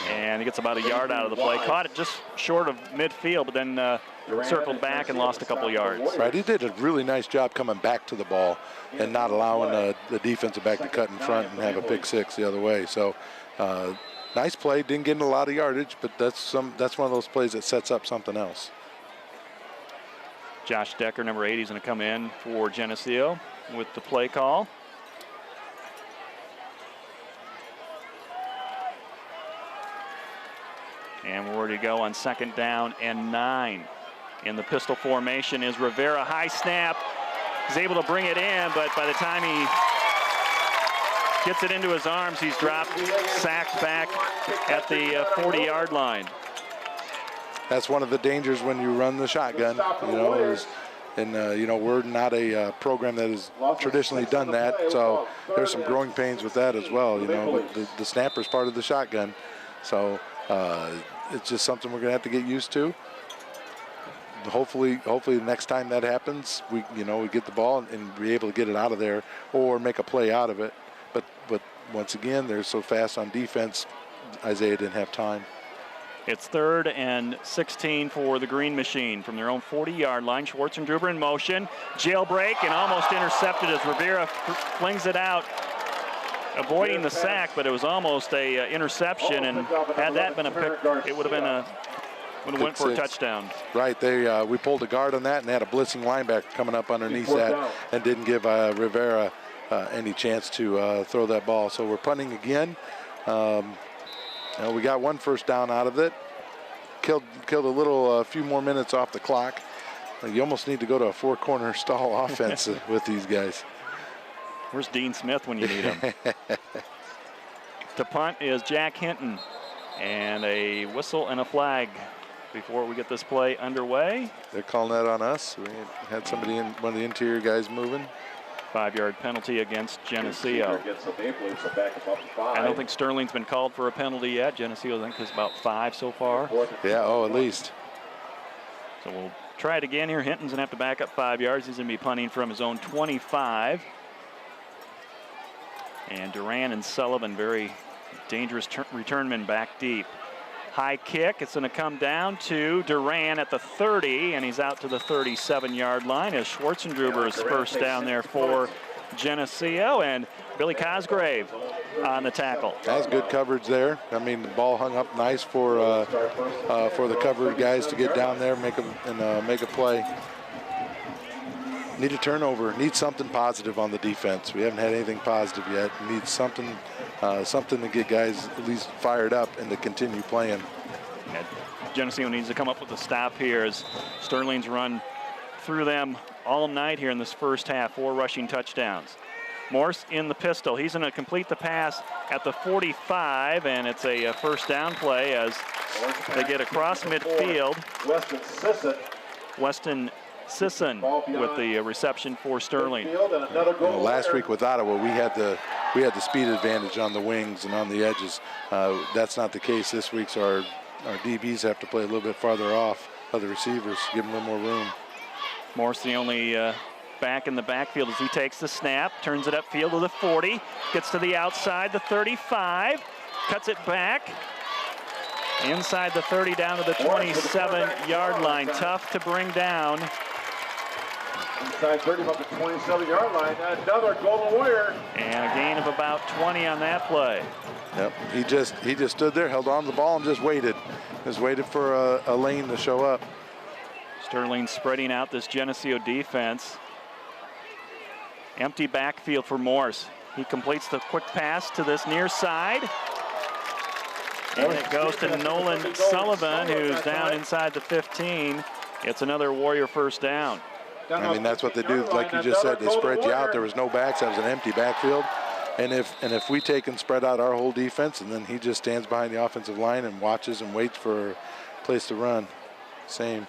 And he gets about a yard out of the play. Caught it just short of midfield, but then circled back and lost a couple yards. Right, he did a really nice job coming back to the ball and not allowing the defensive back to cut in front and have a pick six the other way. So nice play, didn't get in a lot of yardage, but that's one of those plays that sets up something else. Josh Decker, number 80, is going to come in for Geneseo with the play call. And we're ready to go on 2nd down and 9. In the pistol formation is Rivera. High snap. He's able to bring it in, but by the time he gets it into his arms, he's dropped, sacked back at the 40-yard line. That's one of the dangers when you run the shotgun, we're not a program that has traditionally done that, so there's some growing pains with that as well, but the snapper's part of the shotgun, so it's just something we're going to have to get used to. Hopefully the next time that happens, we get the ball and be able to get it out of there or make a play out of it. But once again, they're so fast on defense, Isaiah didn't have time. It's 3rd and 16 for the Green Machine from their own 40-yard line. Schwartzendruber in motion. Jailbreak and almost intercepted as Rivera flings it out, avoiding the sack, but it was almost a interception, and had that been a pick, it would have went for a touchdown. Right, we pulled a guard on that and had a blitzing linebacker coming up underneath that and didn't give Rivera any chance to throw that ball. So we're punting again. We got one first down out of it. killed a few more minutes off the clock. You almost need to go to a four-corner stall offense with these guys. Where's Dean Smith when you need him? To punt is Jack Hinton. And a whistle and a flag before we get this play underway. They're calling that on us. We had somebody in, one of the interior guys moving. 5-yard penalty against Geneseo. I don't think Sterling's been called for a penalty yet. Geneseo, I think, is about 5 so far. Yeah, at least. So we'll try it again here. Hinton's gonna have to back up 5 yards. He's gonna be punting from his own 25. And Duran and Sullivan, very dangerous returnmen back deep. High kick, it's gonna come down to Duran at the 30, and he's out to the 37-yard line as Schwartzendruber's first down there for Geneseo, and Billy Cosgrave on the tackle. That's good coverage there. I mean, the ball hung up nice for the covered guys to get down there, make a play. Need a turnover. Need something positive on the defense. We haven't had anything positive yet. Need something to get guys at least fired up and to continue playing. And Geneseo needs to come up with a stop here as Sterling's run through them all night here in this first half. 4 rushing touchdowns. Morse in the pistol. He's going to complete the pass at the 45, and it's a first down play as they get across midfield. Weston Sisson with the reception for Sterling. Last week with Ottawa, we had the speed advantage on the wings and on the edges. That's not the case this week, so our DBs have to play a little bit farther off of the receivers, give them a little more room. Morse the only back in the backfield as he takes the snap, turns it upfield to the 40, gets to the outside, the 35, cuts it back. Inside the 30 down to the 27-yard line. Tough to bring down. Inside 30 up the 27-yard line. Another Golden Warrior. And a gain of about 20 on that play. Yep, he just stood there, held on to the ball, and just waited. Just waited for a lane to show up. Sterling spreading out this Geneseo defense. Empty backfield for Morse. He completes the quick pass to this near side. And it goes to Nolan Sullivan, who's down inside the 15. It's another Warrior first down. I mean, that's what they do. Like you just said, they spread you out. There was no backs. That was an empty backfield. And if we take and spread out our whole defense, and then he just stands behind the offensive line and watches and waits for a place to run. Same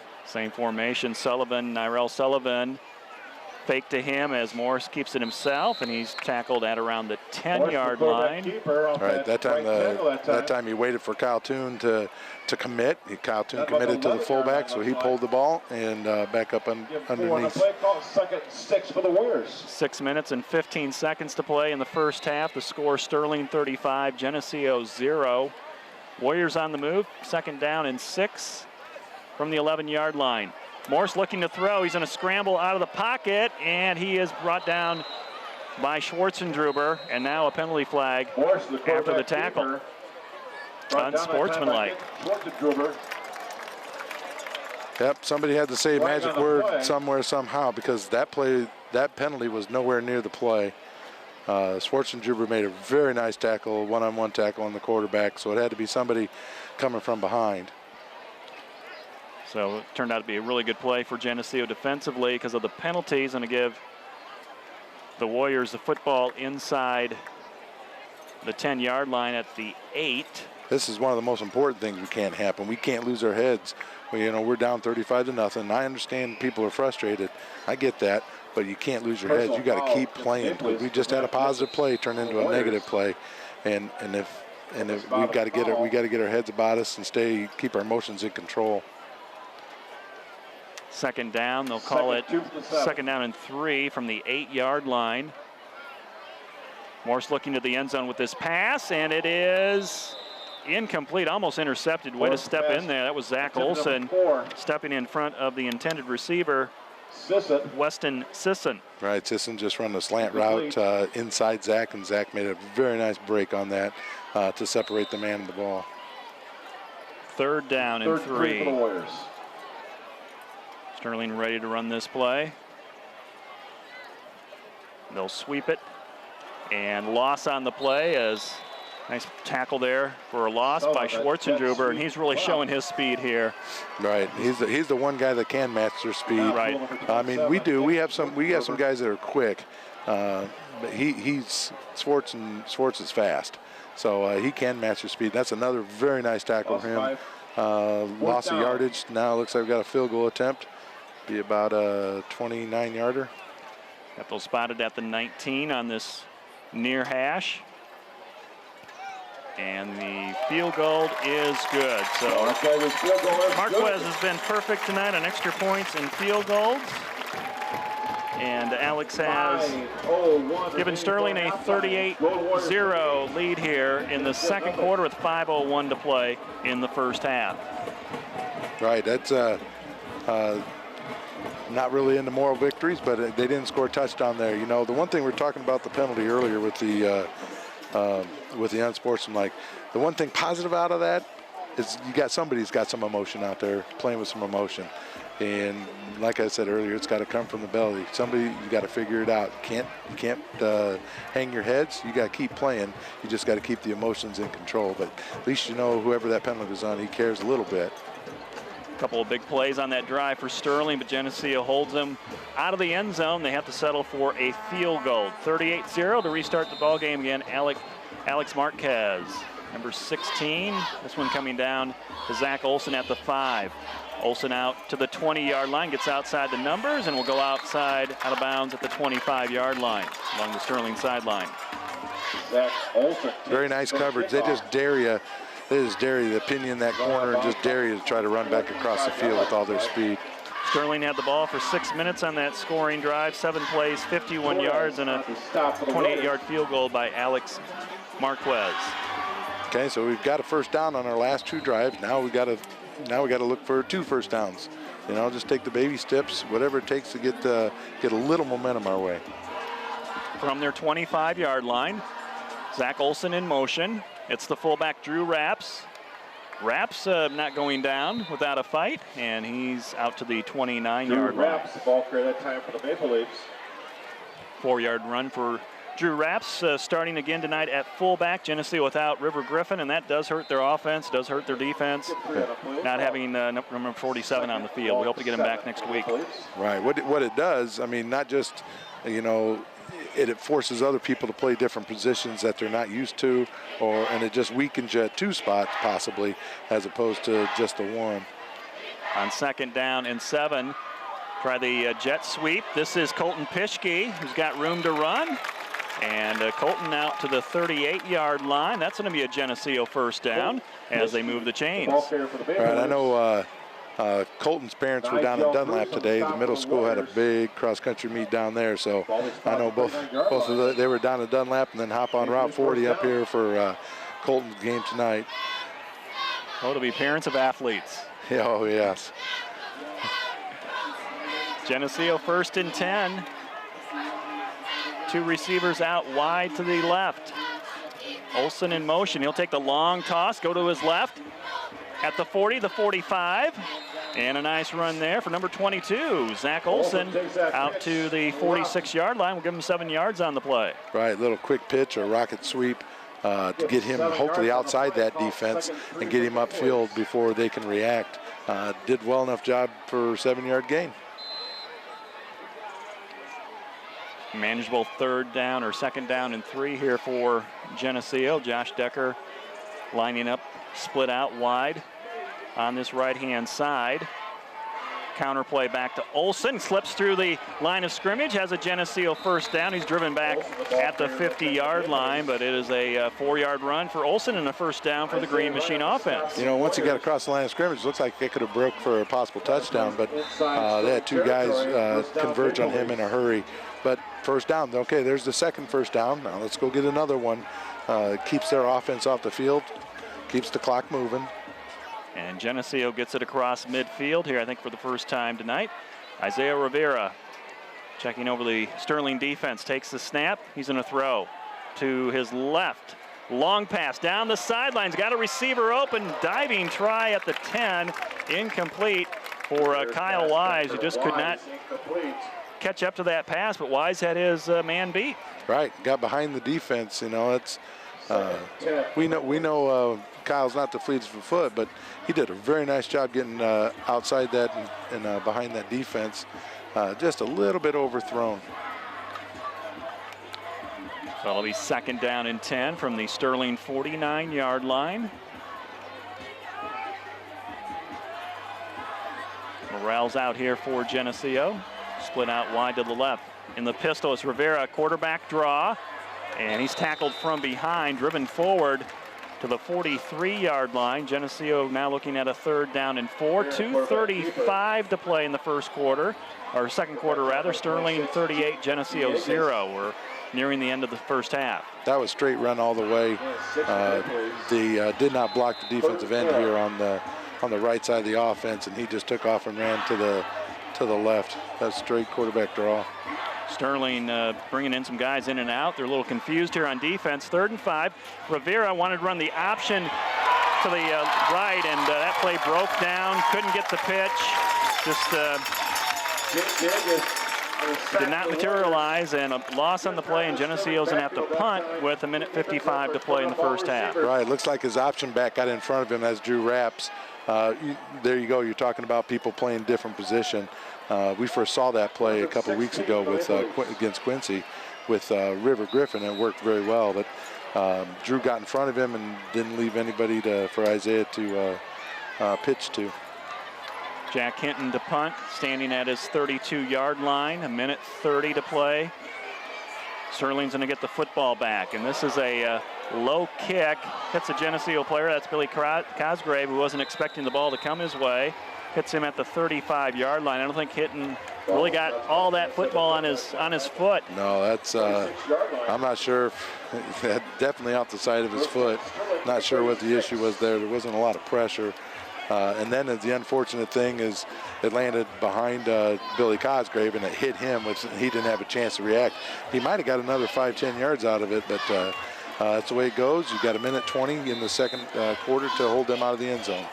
formation. Sullivan, Nyrell Sullivan, fake to him as Morris keeps it himself, and he's tackled at around the 10-yard line. All right, that time he waited for Kyle Toon to commit. Kyle Toon committed to the fullback, so he pulled the ball and back up underneath. Second 6 for the Warriors. 6 minutes and 15 seconds to play in the first half. The score: Sterling 35, Geneseo 0. Warriors on the move. Second down and 6 from the 11-yard line. Morse looking to throw. He's going to scramble out of the pocket, and he is brought down by Schwartzendruber, and now a penalty flag after the tackle. Unsportsmanlike. Yep, somebody had to say a magic word somewhere, somehow, because that penalty was nowhere near the play. Schwartzendruber made a very nice tackle, one-on-one tackle on the quarterback, so it had to be somebody coming from behind. So it turned out to be a really good play for Geneseo defensively because of the penalties, and to give the Warriors the football inside the 10-yard line at the 8. This is one of the most important things we can't happen. We can't lose our heads. We're down 35-0. I understand people are frustrated. I get that, but you can't lose your heads. You got to keep playing. We just had a positive play turn into a negative play, and if we've got to get our heads about us and keep our emotions in control. Second down, they'll call it second down and 3 from the 8-yard line. Morse looking to the end zone with this pass, and it is incomplete, almost intercepted. Way to step in there. That was Zach Olson stepping in front of the intended receiver, Weston Sisson. Right, Sisson just run the slant route inside Zach, and Zach made a very nice break on that to separate the man and the ball. Third down and 3. Sterling ready to run this play. They'll sweep it, and loss on the play as Nice tackle there for a loss by Schwarzendruber, and he's really showing his speed here. Right, he's the one guy that can match their speed. Right. I mean, we have some guys that are quick, but Schwartz is fast, so he can match their speed. That's another very nice tackle for him. Loss of yardage. Now it looks like we've got a field goal attempt. Be about a 29-yarder. Got those spotted at the 19 on this near hash. And the field goal is good. So Marquez has been perfect tonight on extra points and field goals. And Alex has given Sterling a 38-0 lead here in the second quarter with 5:01 to play in the first half. Right, that's not really into moral victories, but they didn't score a touchdown there. You know, the one thing we were talking about the penalty earlier with the unsportsmanlike. The one thing positive out of that is somebody's got some emotion out there, playing with some emotion. And like I said earlier, it's got to come from the belly. You got to figure it out. You can't hang your heads. You got to keep playing. You just got to keep the emotions in control. But at least you know whoever that penalty is on, he cares a little bit. A couple of big plays on that drive for Sterling, but Geneseo holds them out of the end zone. They have to settle for a field goal. 38-0 to restart the ball game again. Alex Marquez, number 16. This one coming down to Zach Olson at the 5. Olson out to the 20-yard line, gets outside the numbers, and will go out of bounds at the 25-yard line along the Sterling sideline. Very nice coverage. They just dare you. They just dare you to pinion that corner and just dare you to try to run back across the field with all their speed. Sterling had the ball for 6 minutes on that scoring drive, 7 plays, 51 yards, and a 28-yard field goal by Alex Marquez. Okay, so we've got a first down on our last 2 drives. Now we got to look for 2 first downs. You know, just take the baby steps, whatever it takes to get a little momentum our way. From their 25-yard line, Zach Olson in motion. It's the fullback Drew Rapps. Rapps not going down without a fight, and he's out to the 29-yard line. Rapps, the ball carrier that time for the Maple Leafs. 4-yard run for Drew Rapps, starting again tonight at fullback. Geneseo without River Griffin, and that does hurt their offense, does hurt their defense, not having number 47 on the field. We hope to get him back next week. Right. What it does, I mean, not just, you know, it forces other people to play different positions that they're not used to, and it just weakens you at 2 spots possibly, as opposed to just the 1. On 2nd down and 7, try the jet sweep. This is Colton Pischke, who's got room to run. And Colton out to the 38-yard line. That's going to be a Geneseo first down as they move the chains. All right, I know Colton's parents were down in Dunlap today. The middle school had a big cross-country meet down there, so I know both of them, they were down at Dunlap and then hop on Route 40 up here for Colton's game tonight. Oh, to be parents of athletes. Oh, yes. Geneseo 1st and 10. 2 receivers out wide to the left. Olson in motion. He'll take the long toss, go to his left at the 40, the 45. And a nice run there for number 22, Zach Olson, out to the 46-yard line. We'll give him 7 yards on the play. Right, little quick pitch or rocket sweep to get him hopefully outside that defense and get him upfield before they can react. Did well enough job for 7-yard gain. Manageable 3rd down or 2nd down and 3 here for Geneseo. Josh Decker lining up, split out wide on this right-hand side. Counter play back to Olson, slips through the line of scrimmage, has a Geneseo first down. He's driven back at the 50-yard line, but it is a 4-yard run for Olson and a first down for the Green Machine offense. You know, once he got across the line of scrimmage, it looks like it could have broke for a possible touchdown, but they had 2 guys converge on him in a hurry. But first down, okay, there's the 2nd first down. Now let's go get another one. Keeps their offense off the field, keeps the clock moving. And Geneseo gets it across midfield here, I think, for the first time tonight. Isaiah Rivera checking over the Sterling defense, takes the snap. He's going to throw to his left. Long pass down the sidelines, got a receiver open, diving try at the 10, incomplete for Kyle Wise, who just could not catch up to that pass, but Wise had his man beat. Right, got behind the defense. You know, We know Kyle's not the fleetest of foot, but he did a very nice job getting outside that and behind that defense. Just a little bit overthrown. So it'll be 2nd down and 10 from the Sterling 49-yard line. Morrell's out here for Geneseo. Split out wide to the left. In the pistol is Rivera, quarterback draw. And he's tackled from behind, driven forward to the 43-yard line. Geneseo now looking at a 3rd down and 4. 2:35 to play in the first quarter, or second quarter rather. Sterling 38, Geneseo 0. We're nearing the end of the first half. That was straight run all the way. They did not block the defensive end here on the right side of the offense, and he just took off and ran to the left. That's straight quarterback draw. Sterling bringing in some guys in and out. They're a little confused here on defense. 3rd and 5. Rivera wanted to run the option to the right, and that play broke down. Couldn't get the pitch. Just did not materialize, and a loss on the play, and Geneseo's going to have to punt with 1:55 to play in the first half. Right, looks like his option back got in front of him as Drew wraps. There you go, you're talking about people playing different position. We first saw that play a couple weeks ago against Quincy with River Griffin, and it worked very well. But Drew got in front of him and didn't leave anybody for Isaiah to pitch to. Jack Hinton to punt, standing at his 32-yard line. 1:30 to play. Sterling's going to get the football back, and this is a low kick. Hits a Geneseo player. That's Billy Cosgrave, who wasn't expecting the ball to come his way. Hits him at the 35-yard line. I don't think Hinton really got all that football on his foot. No, that's I'm not sure if that definitely off the side of his foot. Not sure what the issue was there. There wasn't a lot of pressure. And then the unfortunate thing is it landed behind Billy Cosgrave, and it hit him, which he didn't have a chance to react. He might have got another 5-10 yards out of it, but that's the way it goes. You've got 1:20 in the second quarter to hold them out of the end zone.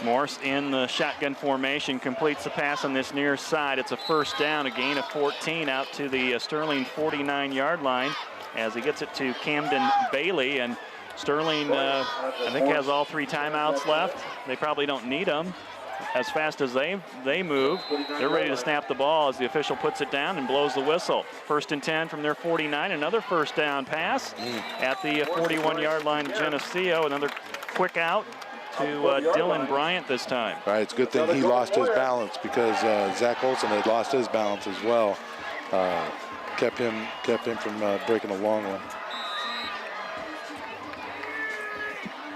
Morse in the shotgun formation, completes the pass on this near side. It's a 1st down, a gain of 14 out to the Sterling 49-yard line as he gets it to Camden Bailey. And Sterling, I think, has all 3 timeouts left. They probably don't need them. As fast as they move, they're ready to snap the ball as the official puts it down and blows the whistle. 1st and 10 from their 49. Another 1st down pass at the 41-yard line of Geneseo. Another quick out to Dylan Bryant this time. Right, it's a good thing he lost his balance, because Zach Olson had lost his balance as well. Kept him from breaking a long one.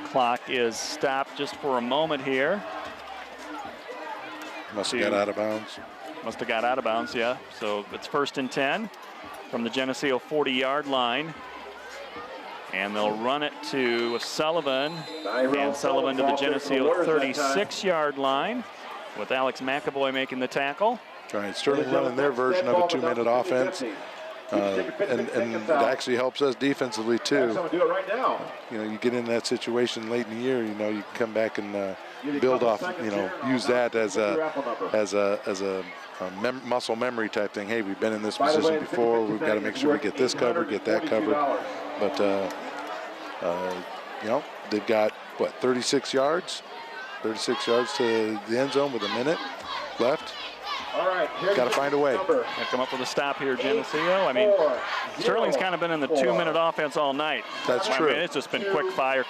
Clock is stopped just for a moment here. Must have got out of bounds. Must have got out of bounds, yeah. So it's 1st and 10 from the Geneseo 40-yard line. And they'll run it to Sullivan. And Sullivan to the Geneseo 36-yard line with Alex McAvoy making the tackle. Right, Sterling running their version of a 2-minute offense. And it actually helps us defensively too. You know, you get in that situation late in the year, you know, you come back and build off, you know, use that as a muscle memory type thing. Hey, we've been in this position before. We've got to make sure we get this covered, get that covered. But you know, they've got what, 36 yards? 36 yards to the end zone with a minute left. All right, got to find a way. They'll come up with a stop here, Geneseo. I mean, Sterling's kind of been in the 2-minute offense all night. That's true. I mean, it's just been quick fire.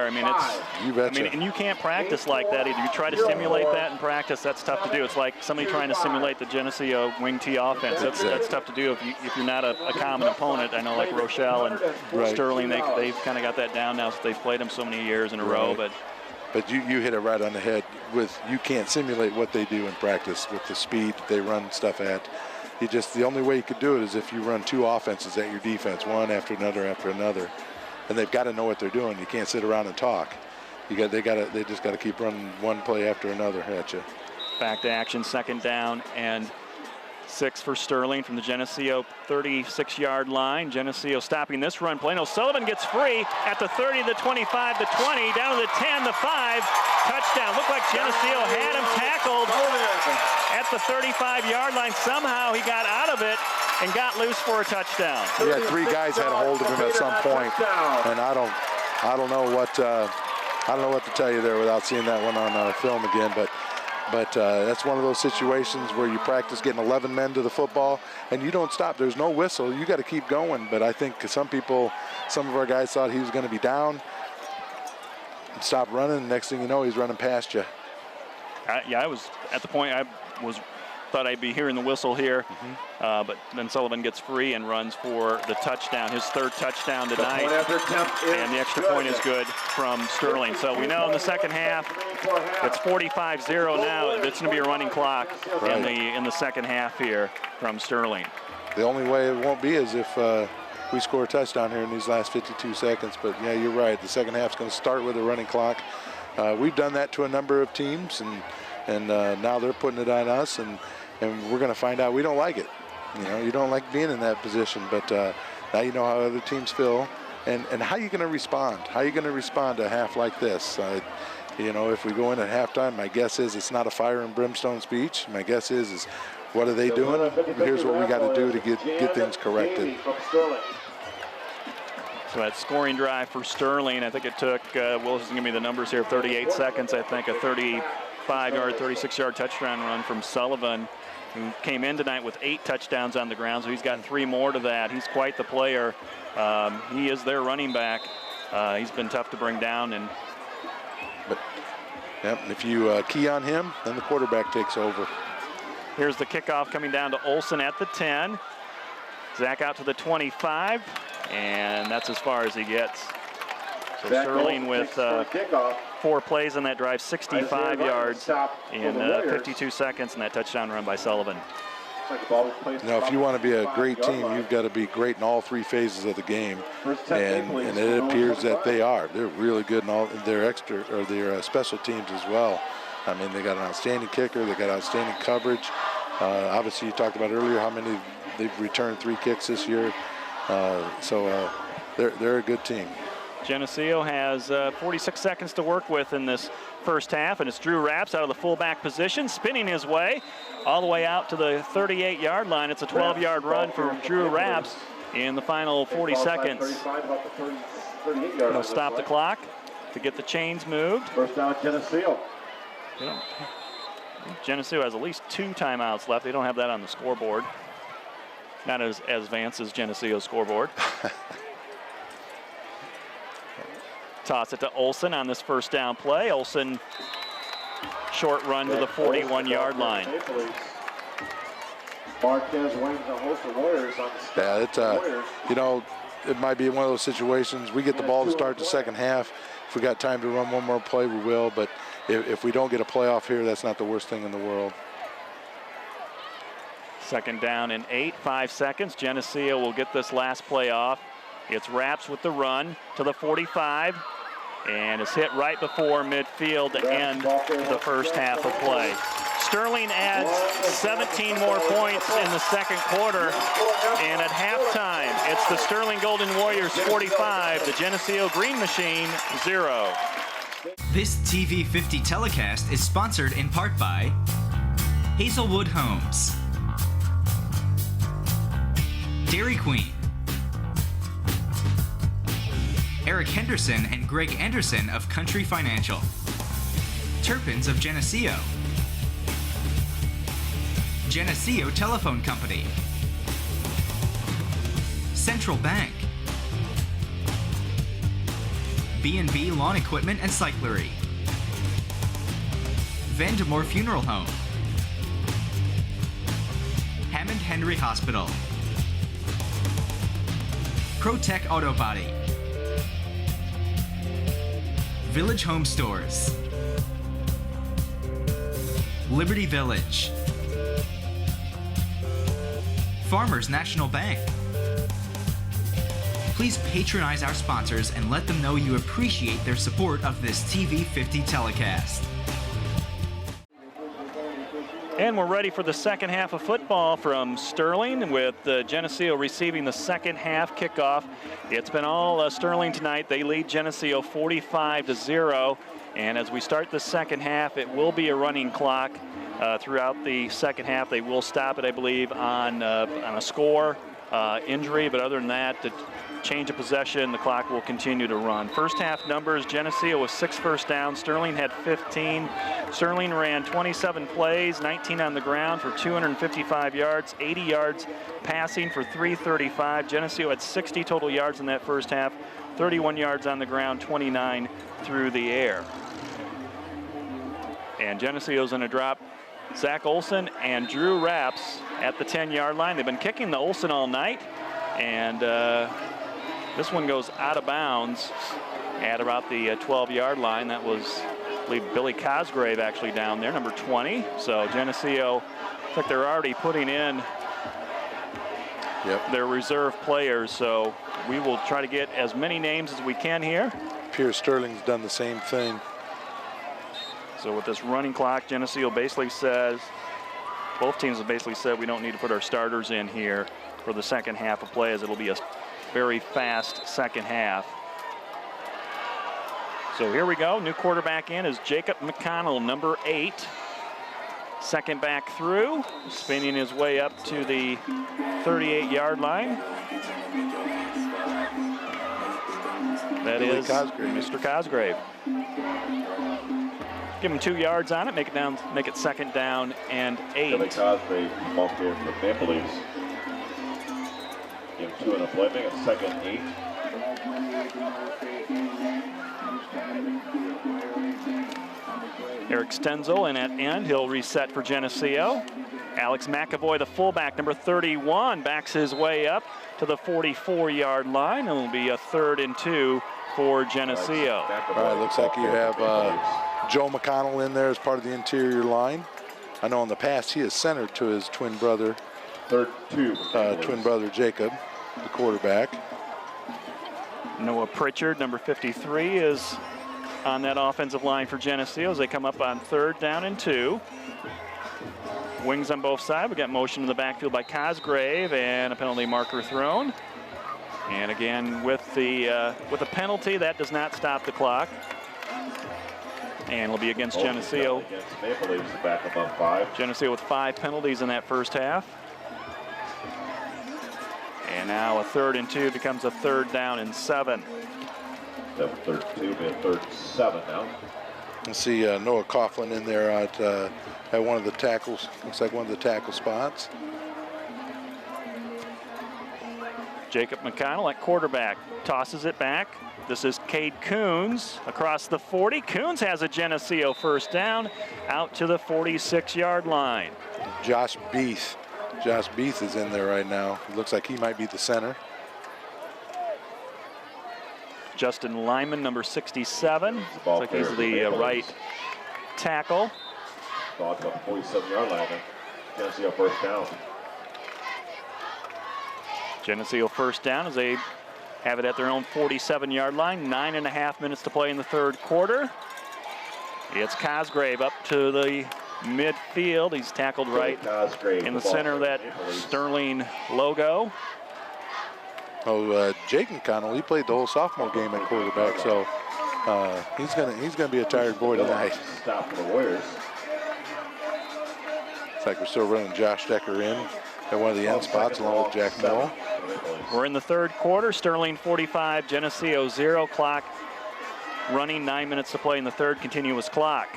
I mean, it's. You betcha. I mean, and you can't practice like that either. You try to simulate that in practice. That's tough to do. It's like somebody trying to simulate the Geneseo wing T offense. That's tough to do if you're not a common opponent. I know, like Rochelle and Sterling, they've kind of got that down now. So they've played them so many years in a row, But you hit it right on the head. You can't simulate what they do in practice with the speed they run stuff at. The only way you could do it is if you run 2 offenses at your defense, one after another, and they've got to know what they're doing. You can't sit around and talk. They just got to keep running one play after another at you. Back to action, 2nd down and 6 for Sterling from the Geneseo 36-yard line. Geneseo stopping this run play. No, Sullivan gets free at the 30, the 25, the 20, down to the 10, the 5. Touchdown. Looked like Geneseo had him tackled at the 35-yard line. Somehow he got out of it and got loose for a touchdown. Yeah, 3 guys had a hold of him at some point, and I don't know what to tell you there without seeing that one on film again. But that's one of those situations where you practice getting 11 men to the football, and you don't stop. There's no whistle. You got to keep going. But I think some of our guys thought he was going to be down, stop running, and next thing you know, he's running past you. Yeah, I was at the point thought I'd be hearing the whistle here, but then Sullivan gets free and runs for the touchdown, his 3rd touchdown tonight, and the extra point is good from Sterling. So we know in the second half, it's 45-0 now. It's going to be a running clock in the second half here from Sterling. The only way it won't be is if we score a touchdown here in these last 52 seconds. But yeah, you're right. The second half's going to start with a running clock. We've done that to a number of teams, and now they're putting it on us, and we're going to find out we don't like it. You don't like being in that position, but now you know how other teams feel, and how you going to respond. How you going to respond to a half like this? If we go in at halftime, my guess is it's not a fire and brimstone speech. My guess is what are they doing? Here's what we got to do to get things corrected. So that scoring drive for Sterling, I think it took, Wilson's going to be the numbers here, 38 seconds, I think, a 35-yard, 36-yard touchdown run from Sullivan, who came in tonight with 8 touchdowns on the ground, so he's got 3 more to that. He's quite the player. He is their running back. He's been tough to bring down. But if you key on him, then the quarterback takes over. Here's the kickoff coming down to Olson at the 10. Zach out to the 25, and that's as far as he gets. So Sterling with 4 plays on that drive, 65 yards in 52 seconds, and that touchdown run by Sullivan. If you want to be a great team, you've got to be great in all 3 phases of the game, and it appears that they are. They're really good in all their special teams as well. I mean, they got an outstanding kicker, they got outstanding coverage. Obviously, you talked about earlier how many they've returned 3 kicks this year, so they're a good team. Geneseo has 46 seconds to work with in this first half, and it's Drew Rapps out of the fullback position, spinning his way all the way out to the 38-yard line. It's a 12-yard run for Drew Rapps in the final 40 seconds. He'll stop the clock to get the chains moved. First down, Geneseo. Geneseo has at least 2 timeouts left. They don't have that on the scoreboard. Not as advanced as Geneseo's scoreboard. Toss it to Olson on this first down play. Olson, short run to the 41-yard line. Marquez wins a host of Warriors on the it might be one of those situations. We get the ball to start the second half. If we got time to run one more play, we will. But if we don't get a playoff here, that's not the worst thing in the world. Second down and 8, 5 seconds. Geneseo will get this last play off. It's Rapps with the run to the 45, and it's hit right before midfield to end the first half of play. Sterling adds 17 more points in the second quarter, and at halftime, it's the Sterling Golden Warriors 45, the Geneseo Green Machine 0. This TV 50 telecast is sponsored in part by Hazelwood Homes, Dairy Queen, Eric Henderson and Greg Anderson of Country Financial, Turpins of Geneseo, Geneseo Telephone Company, Central Bank, B&B Lawn Equipment and Cyclery, Vandemore Funeral Home, Hammond Henry Hospital, ProTech Auto Body, Village Home Stores, Liberty Village, Farmers National Bank. Please patronize our sponsors and let them know you appreciate their support of this TV 50 telecast. And we're ready for the second half of football from Sterling, with Geneseo receiving the second half kickoff. It's been all Sterling tonight. They lead Geneseo 45-0. And as we start the second half, it will be a running clock. throughout the second half. They will stop it, I believe, on a score, injury, but other than that, the change of possession, the clock will continue to run. First half numbers, Geneseo was 6 first downs. Sterling had 15. Sterling ran 27 plays, 19 on the ground for 255 yards, 80 yards passing for 335. Geneseo had 60 total yards in that first half, 31 yards on the ground, 29 through the air. And Geneseo's going to drop Zach Olson and Drew Rapps at the 10-yard line. They've been kicking the Olson all night, and this one goes out of bounds at about the 12-yard line. That was, I believe, Billy Cosgrave actually down there, number 20. So Geneseo, looks like they're already putting in their reserve players. So we will try to get as many names as we can here. Pierce Sterling's done the same thing. So with this running clock, Geneseo basically says, both teams have basically said we don't need to put our starters in here for the second half of play, as it'll be a very fast second half. So here we go. New quarterback in is Jacob McConnell, number 8. Second back through, spinning his way up to the 38-yard line. That Billy is Cosgrave. Mr. Cosgrave. Give him 2 yards on it, make it second down and 8. Billy Cosgrave, ball here for the Maple Leafs. Give him 2 in a play, make it second 8. Eric Stenzel in at end. He'll reset for Geneseo. Alex McAvoy, the fullback, number 31, backs his way up to the 44-yard line. It'll be a 3rd and 2 for Geneseo. All right, looks like you have Joe McConnell in there as part of the interior line. I know in the past he is centered to his twin brother, twin brother Jacob, the quarterback. Noah Pritchard, number 53, is on that offensive line for Geneseo as they come up on 3rd down and 2. Wings on both sides. We got motion in the backfield by Cosgrave and a penalty marker thrown. And again, with the penalty, that does not stop the clock. And it'll be against Geneseo. Against Maple Leafs, back above 5. Geneseo with 5 penalties in that first half. And now a 3rd and 2 becomes a 3rd down and 7. That 3rd and 2 be a 3rd and 7 now. Let's see Noah Coughlin in there at one of the tackles. Looks like one of the tackle spots. Jacob McConnell at quarterback tosses it back. This is Cade Coons across the 40. Coons has a Geneseo first down out to the 46-yard line. Josh Beath. Josh Beath is in there right now. It looks like he might be the center. Justin Lyman, number 67. Looks like he's the right tackle. Ball to the 47-yard line. Geneseo first down. Geneseo first down as they have it at their own 47-yard line. 9.5 minutes to play in the 3rd quarter. It's Cosgrave up to the midfield. He's tackled right in the center of that Sterling logo. Oh, Jake McConnell, he played the whole sophomore game at quarterback, so he's gonna be a tired boy tonight. Stop for the Warriors. Looks like we're still running Josh Decker in at one of the end spots along with Jack Moore. We're in the 3rd quarter. Sterling 45, Geneseo 0. Clock running, 9 minutes to play in the 3rd continuous clock.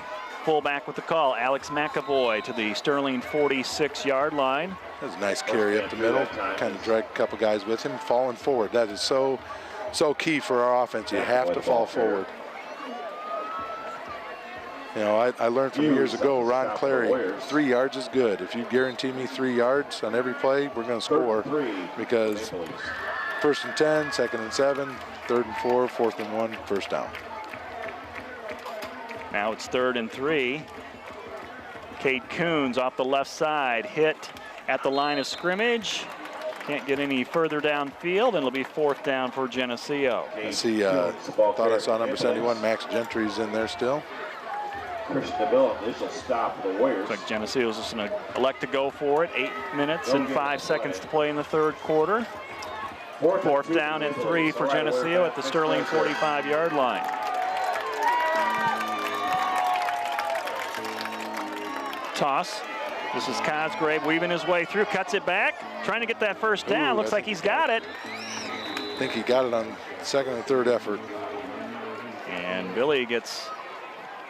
Fullback with the call, Alex McAvoy to the Sterling 46-yard line. That was a nice carry up the middle. Kind of dragged a couple guys with him, falling forward. That is so key for our offense. You have to fall forward. You know, I learned from years ago, Ron Clary, 3 yards is good. If you guarantee me 3 yards on every play, we're going to score. Because 1st and 10, 2nd and 7, 3rd and 4, 4th and 1, first down. Now it's 3rd and 3. Cade Coons off the left side, hit at the line of scrimmage. Can't get any further downfield, and it'll be 4th down for Geneseo. I see, thought I saw number 71, Max Gentry's in there still. Christian DeVille, initial stop for the Warriors. Looks like Geneseo's just going to elect to go for it. 8 minutes and 5 seconds to play in the 3rd quarter. 4th down and 3 for Geneseo at the Sterling 45-yard line. toss. This is Cosgrave weaving his way through, cuts it back, trying to get that first down. Looks like he's got it. I think he got it on second and third effort. And Billy gets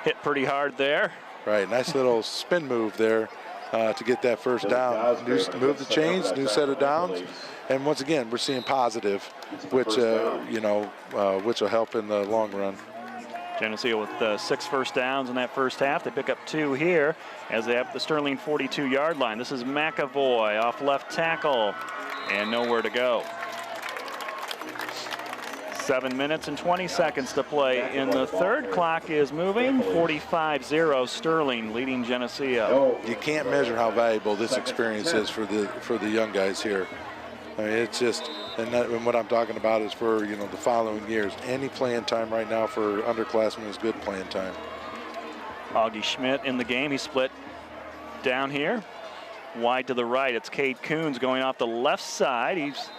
hit pretty hard there. Right, nice little spin move there to get that first down. New, move the chains, new set of downs. And once again, we're seeing positive, which, which will help in the long run. Geneseo with 6 first downs in that first half. They pick up 2 here as they have the Sterling 42-yard line. This is McAvoy off left tackle and nowhere to go. 7 minutes and 20 seconds to play in the third. Clock is moving. 45-0 Sterling leading Geneseo. You can't measure how valuable this experience is for the young guys here. I mean, it's just, and what I'm talking about is for, the following years. Any playing time right now for underclassmen is good playing time. Augie Schmidt in the game. He split down here. Wide to the right. It's Cade Coons going off the left side. He's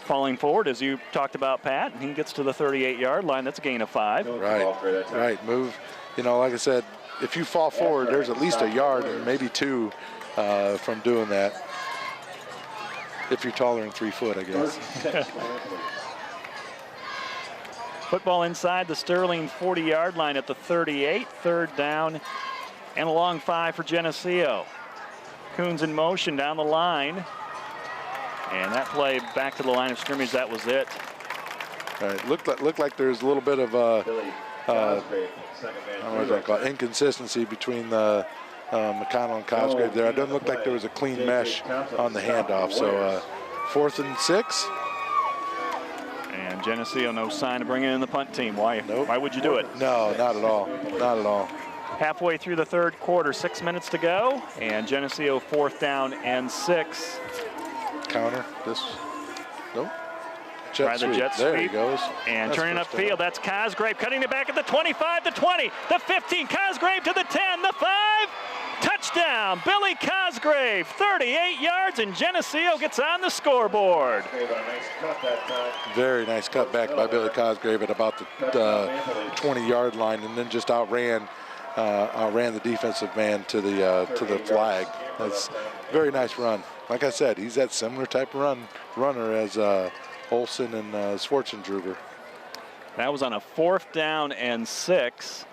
falling forward, as you talked about, Pat, and he gets to the 38-yard line. That's a gain of 5. Right. Move. Like I said, if you fall forward, there's at least a yard, maybe 2 from doing that. If you're taller than 3 foot, I guess. Football inside the Sterling 40-yard line at the 38. Third down and a long 5 for Geneseo. Coons in motion down the line. And that play back to the line of scrimmage, that was it. All right, looked like there's a little bit of inconsistency between the McConnell and Cosgrave there. It doesn't look like there was a clean mesh on the handoff. So 4th and 6. And Geneseo, no sign of bringing in the punt team. Why? Nope. Why would you do it? No, not at all. Not at all. Halfway through the third quarter, 6 minutes to go, and Geneseo 4th down and 6. Counter. This. Nope. Try the jet sweep. There he goes. And turning upfield, that's Cosgrave cutting it back at the 25, the 20, the 15. Cosgrave to the 10, the 5. Touchdown, Billy Cosgrave, 38 yards, and Geneseo gets on the scoreboard. Very nice cut back by Billy Cosgrave at about the 20-yard line, and then just outran the defensive man to the flag. That's a very nice run. Like I said, he's that similar type of runner as Olsen and Schwarzenegger. That was on a 4th down and 6.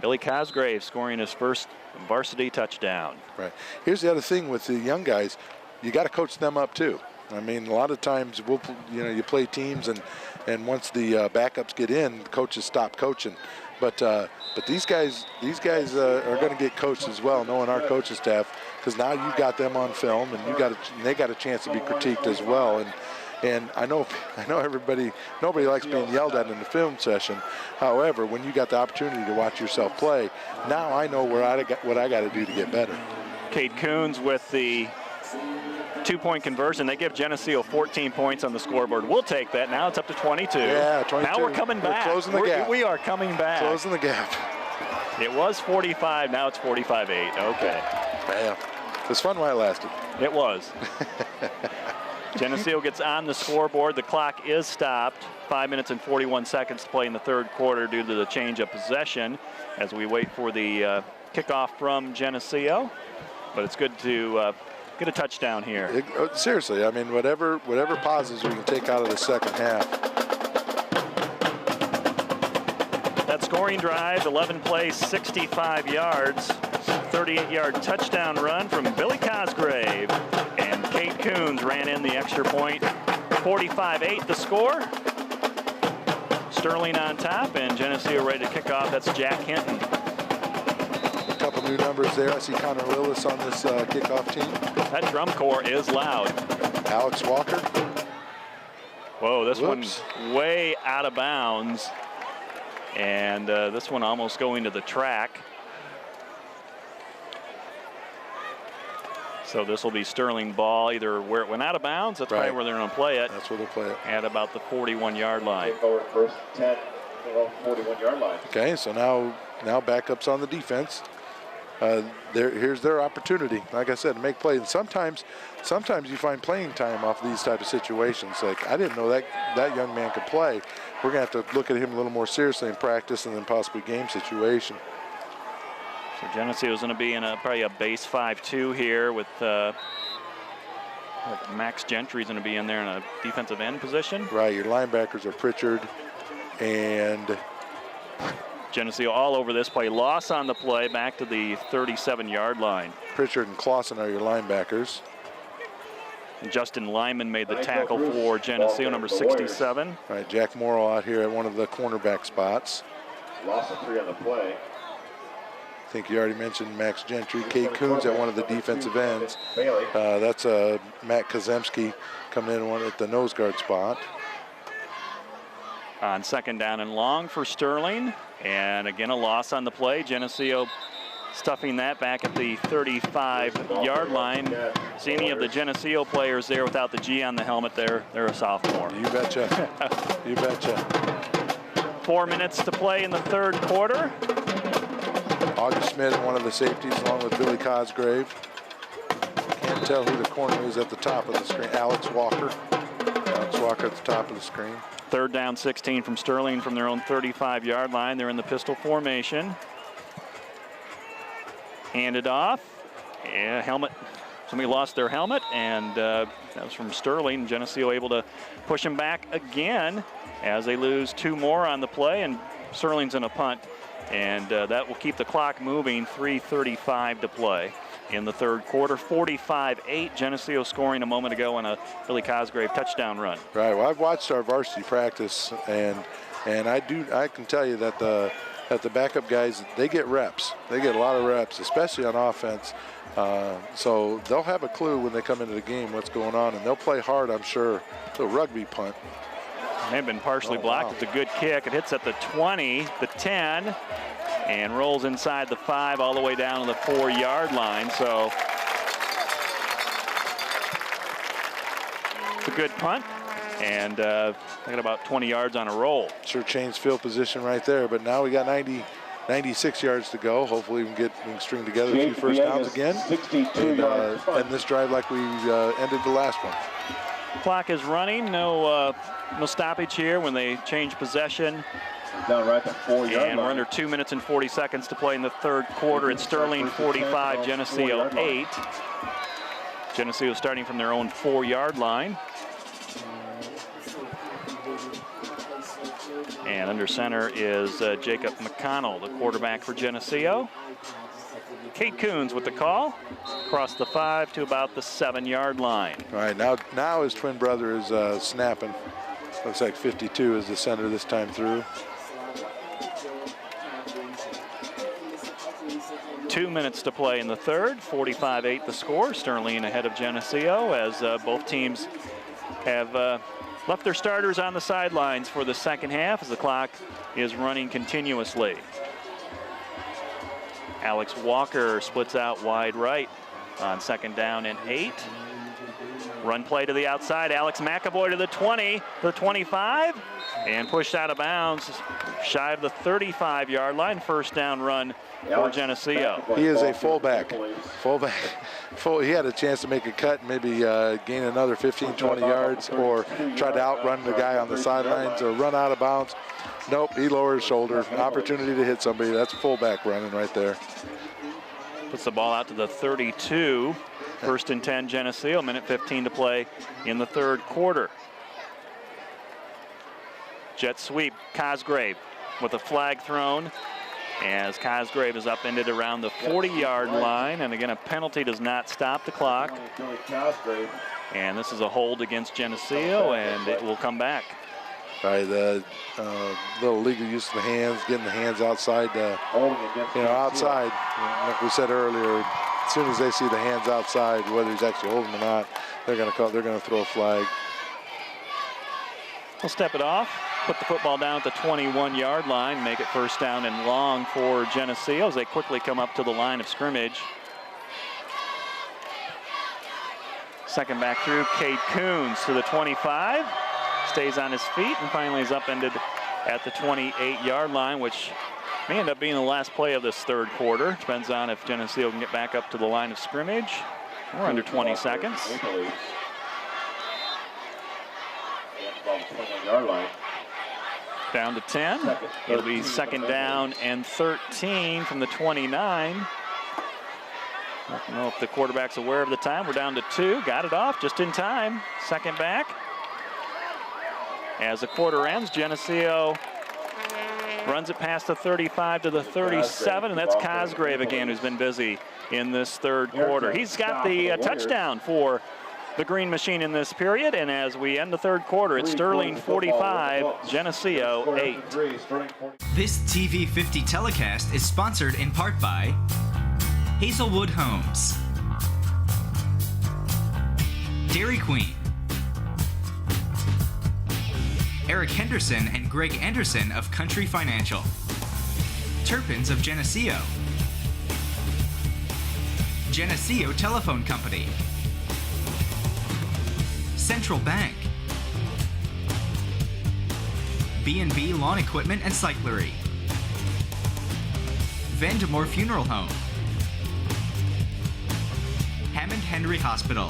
Billy Cosgrave scoring his first varsity touchdown. Right. Here's the other thing with the young guys, you got to coach them up too. I mean, a lot of times you play teams, and once the backups get in, the coaches stop coaching. But these guys are going to get coached as well, knowing our coaching staff, because now you've got them on film, and they got a chance to be critiqued as well. And I know nobody likes being yelled at in the film session. However, when you got the opportunity to watch yourself play, now I know what I got to do to get better. Cade Coons with the 2-point conversion. They give Geneseo 14 points on the scoreboard. We'll take that. Now it's up to 22. Yeah, 22. Now we're coming back. We're closing the gap. We are coming back. Closing the gap. It was 45. Now it's 45-8. Okay. Yeah. It was fun while it lasted. It was. Geneseo gets on the scoreboard. The clock is stopped. 5 minutes and 41 seconds to play in the third quarter due to the change of possession as we wait for the kickoff from Geneseo. But it's good to get a touchdown here. Seriously, I mean, whatever positives we can take out of the second half. That scoring drive, 11 plays, 65 yards, 38-yard touchdown run from Billy Cosgrave. And Cade Coons ran in the extra point. 45-8 the score. Sterling on top, and Geneseo ready to kick off. That's Jack Hinton. A couple new numbers there. I see Connor Lillis on this kickoff team. That drum corps is loud. Alex Walker. Whoa, this one's way out of bounds. And this one almost going to the track. So this will be Sterling ball, either where it went out of bounds, that's probably where they're going to play it. That's where they'll play it. At about the 41-yard line. First 10, 41-yard line. Okay, so now backups on the defense. Here's their opportunity, like I said, to make plays. And sometimes you find playing time off these type of situations. Like, I didn't know that young man could play. We're going to have to look at him a little more seriously in practice and then possibly game situation. So Geneseo is going to be in probably a base 5-2 here with Max Gentry is going to be in there in a defensive end position. Right, your linebackers are Pritchard and Geneseo all over this play. Loss on the play back to the 37-yard line. Pritchard and Clausen are your linebackers. And Justin Lyman made the tackle for Geneseo, number 67. Right, Jack Morrow out here at one of the cornerback spots. Loss of 3 on the play. I think you already mentioned Max Gentry. Kate Coons at one of the defensive ends. That's Matt Kazemski coming in at the nose guard spot. On second down and long for Sterling. And again, a loss on the play. Geneseo stuffing that back at the 35-yard line. See any of the Geneseo players there without the G on the helmet there? They're a sophomore. You betcha. You betcha. 4 minutes to play in the third quarter. August Schmidt, one of the safeties, along with Billy Cosgrave. Can't tell who the corner is at the top of the screen. Alex Walker. Alex Walker at the top of the screen. Third down 16 from Sterling from their own 35-yard line. They're in the pistol formation. Handed off. Yeah, helmet. Somebody lost their helmet, and that was from Sterling. Geneseo able to push him back again as they lose 2 more on the play, and Sterling's in a punt. And that will keep the clock moving. 3:35 to play in the third quarter. 45-8. Geneseo scoring a moment ago on a Billy Cosgrave touchdown run. Right. Well, I've watched our varsity practice, and I can tell you that the backup guys, they get reps. They get a lot of reps, especially on offense. So they'll have a clue when they come into the game what's going on, and they'll play hard, I'm sure. It's a rugby punt. May have been partially blocked. Wow. It's a good kick. It hits at the 20, the 10, and rolls inside the 5 all the way down to the 4-yard line. So it's a good punt, and they got about 20 yards on a roll. Sure changed field position right there, but now we got 96 yards to go. Hopefully we can string together a few first downs again and this drive like we ended the last one. Clock is running. No stoppage here when they change possession. Down right at the 4-yard line. And we're under 2 minutes and 40 seconds to play in the third quarter. It's Sterling 45, Geneseo 8. Geneseo starting from their own 4-yard line. And under center is Jacob McConnell, the quarterback for Geneseo. Kate Coons with the call, across the 5 to about the 7-yard line. All right, now his twin brother is snapping. Looks like 52 is the center this time through. 2 minutes to play in the third, 45-8 the score. Sterling ahead of Geneseo as both teams have left their starters on the sidelines for the second half as the clock is running continuously. Alex Walker splits out wide right on second down and 8. Run play to the outside. Alex McAvoy to the 20, the 25, and pushed out of bounds shy of the 35-yard line. First down run for Geneseo. He is a fullback. He had a chance to make a cut and maybe gain another 15, 20 yards or try to outrun the guy on the sidelines or run out of bounds. Nope, he lowered his shoulder. Opportunity to hit somebody. That's fullback running right there. Puts the ball out to the 32. First and 10 Geneseo, minute 15 to play in the third quarter. Jet sweep, Cosgrave with a flag thrown as Cosgrave is upended around the 40-yard line. And again, a penalty does not stop the clock. And this is a hold against Geneseo, and it will come back. Right, the little legal use of the hands, getting the hands outside, outside. Like we said earlier, as soon as they see the hands outside, whether he's actually holding them or not, they're going to throw a flag. We'll step it off, put the football down at the 21-yard line, make it first down and long for Geneseo as they quickly come up to the line of scrimmage. Second back through, Cade Coons to the 25. Stays on his feet and finally is upended at the 28-yard line, which may end up being the last play of this third quarter. Depends on if Geneseo can get back up to the line of scrimmage. We're under 20 seconds. Down to 10. It'll be second down and 13 from the 29. I don't know if the quarterback's aware of the time. We're down to 2. Got it off just in time. Second back. As the quarter ends, Geneseo runs it past the 35 to the 37, and that's Cosgrave again, who's been busy in this third quarter. He's got the touchdown for the Green Machine in this period, and as we end the third quarter, it's Sterling 45, Geneseo 8. This TV 50 telecast is sponsored in part by Hazelwood Homes, Dairy Queen, Eric Henderson and Greg Anderson of Country Financial, Turpins of Geneseo, Geneseo Telephone Company, Central Bank, B&B Lawn Equipment and Cyclery, Vandemore Funeral Home, Hammond Henry Hospital,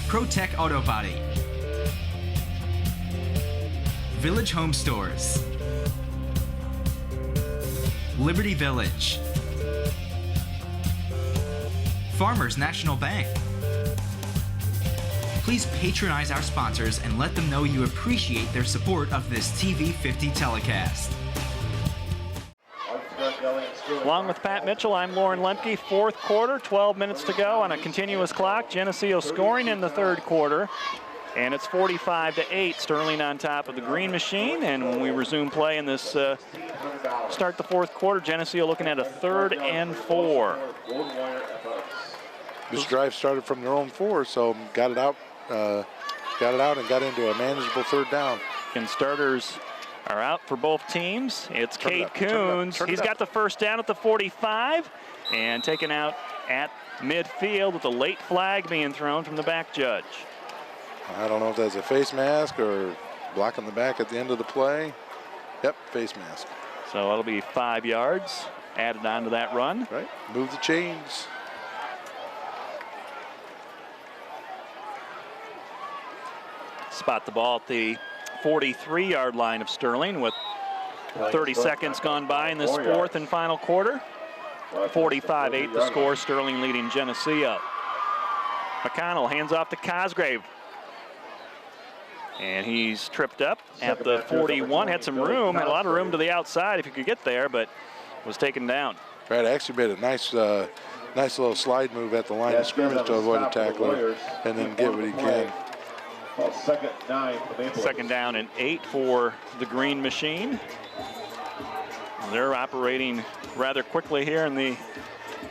ProTech Auto Body, Village Home Stores, Liberty Village, Farmers National Bank. Please patronize our sponsors and let them know you appreciate their support of this TV 50 telecast. Along with Pat Mitchell, I'm Lauren Lemke. Fourth quarter, 12 minutes to go on a continuous clock. Geneseo scoring in the third quarter, and it's 45-8. Sterling on top of the Green Machine, and when we resume play in this start the fourth quarter, Geneseo looking at a 3rd and 4. This drive started from their own 4, so got it out and got into a manageable 3rd down. And starters are out for both teams. It's Cade Coons. He's got the first down at the 45 and taken out at midfield with a late flag being thrown from the back judge. I don't know if that's a face mask or blocking the back at the end of the play. Yep, face mask. So that'll be 5 yards added on to that run. Right, move the chains. Spot the ball at the 43-yard line of Sterling with 30 seconds gone by in this fourth and final quarter. 45-8 the score, Sterling leading Geneseo. McConnell hands off to Cosgrave. And he's tripped up at the 41, had some room, had a lot of room to the outside if he could get there, but was taken down. Right, actually made a nice little slide move at the line of scrimmage to avoid a tackler and then get what he can. Second down and 8 for the Green Machine. They're operating rather quickly here in the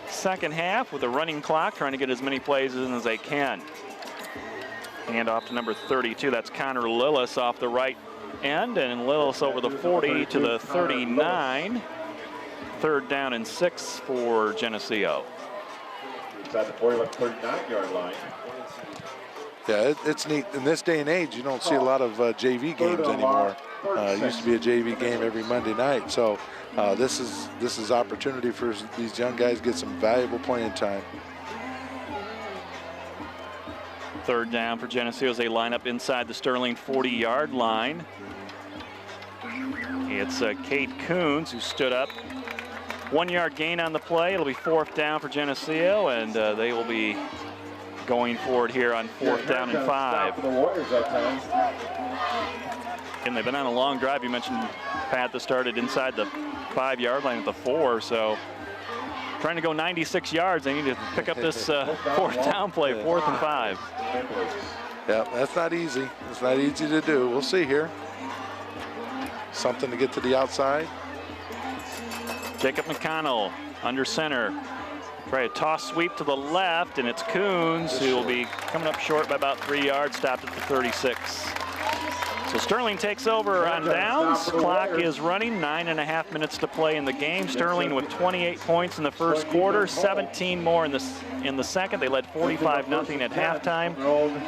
second half with a running clock, trying to get as many plays in as they can. Hand off to number 32. That's Connor Lillis off the right end, and Lillis over the 40 to the 39. 3rd down and 6 for Geneseo. Inside the 39-yard line. Yeah, it's neat. In this day and age, you don't see a lot of JV games anymore. It used to be a JV game every Monday night. So this is opportunity for these young guys to get some valuable playing time. 3rd down for Geneseo as they line up inside the Sterling 40-yard line. It's Cade Coons who stood up. 1-yard gain on the play. It'll be 4th down for Geneseo, and they will be going forward here on 4th down and 5. And they've been on a long drive. You mentioned, Pat, that started inside the 5-yard line at the 4, so trying to go 96 yards. They need to pick up this 4th down play, 4th and 5. Yeah, that's not easy. It's not easy to do. We'll see here. Something to get to the outside. Jacob McConnell under center. Try a toss sweep to the left, and it's Coons who will be coming up short by about 3 yards, stopped at the 36. So Sterling takes over on downs. Clock is running, 9.5 minutes to play in the game. Sterling with 28 points in the first quarter, 17 more in the second. They led 45-0 at halftime.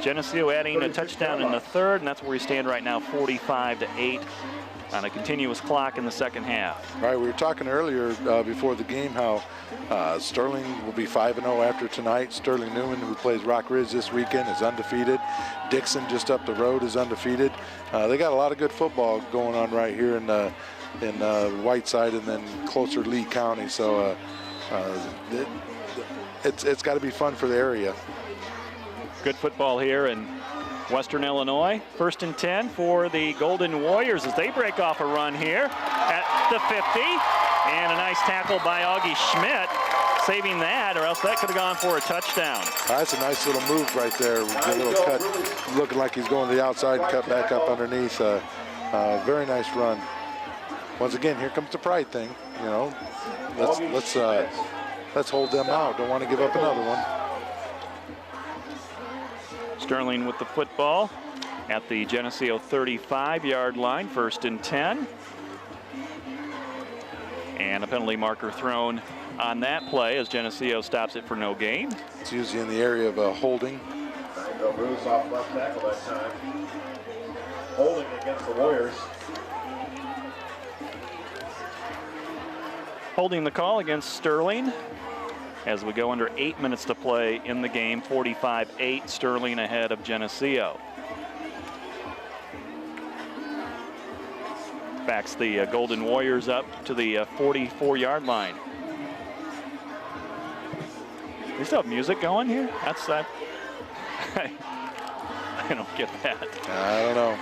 Geneseo adding a touchdown in the third, and that's where we stand right now, 45-8. on a continuous clock in the second half. All right, we were talking earlier before the game how Sterling will be 5-0 after tonight. Sterling Newman, who plays Rock Ridge this weekend, is undefeated. Dixon, just up the road, is undefeated. They got a lot of good football going on right here in Whiteside and then closer Lee County. So it's got to be fun for the area. Good football here in Western Illinois. 1st and 10 for the Golden Warriors as they break off a run here at the 50. And a nice tackle by Augie Schmidt, saving that, or else that could have gone for a touchdown. That's a nice little move right there. A little cut, looking like he's going to the outside and cut back up underneath. Very nice run. Once again, here comes the pride thing. You know, let's hold them out. Don't want to give up another one. Sterling with the football at the Geneseo 35-yard line, 1st and 10. And a penalty marker thrown on that play as Geneseo stops it for no gain. It's usually in the area of holding. Bruce off left tackle that time. Holding against the Warriors. Holding the call against Sterling as we go under 8 minutes to play in the game. 45-8, Sterling ahead of Geneseo. Backs the Golden Warriors up to the 44-yard line. You still have music going here? That's I don't get that. I don't know.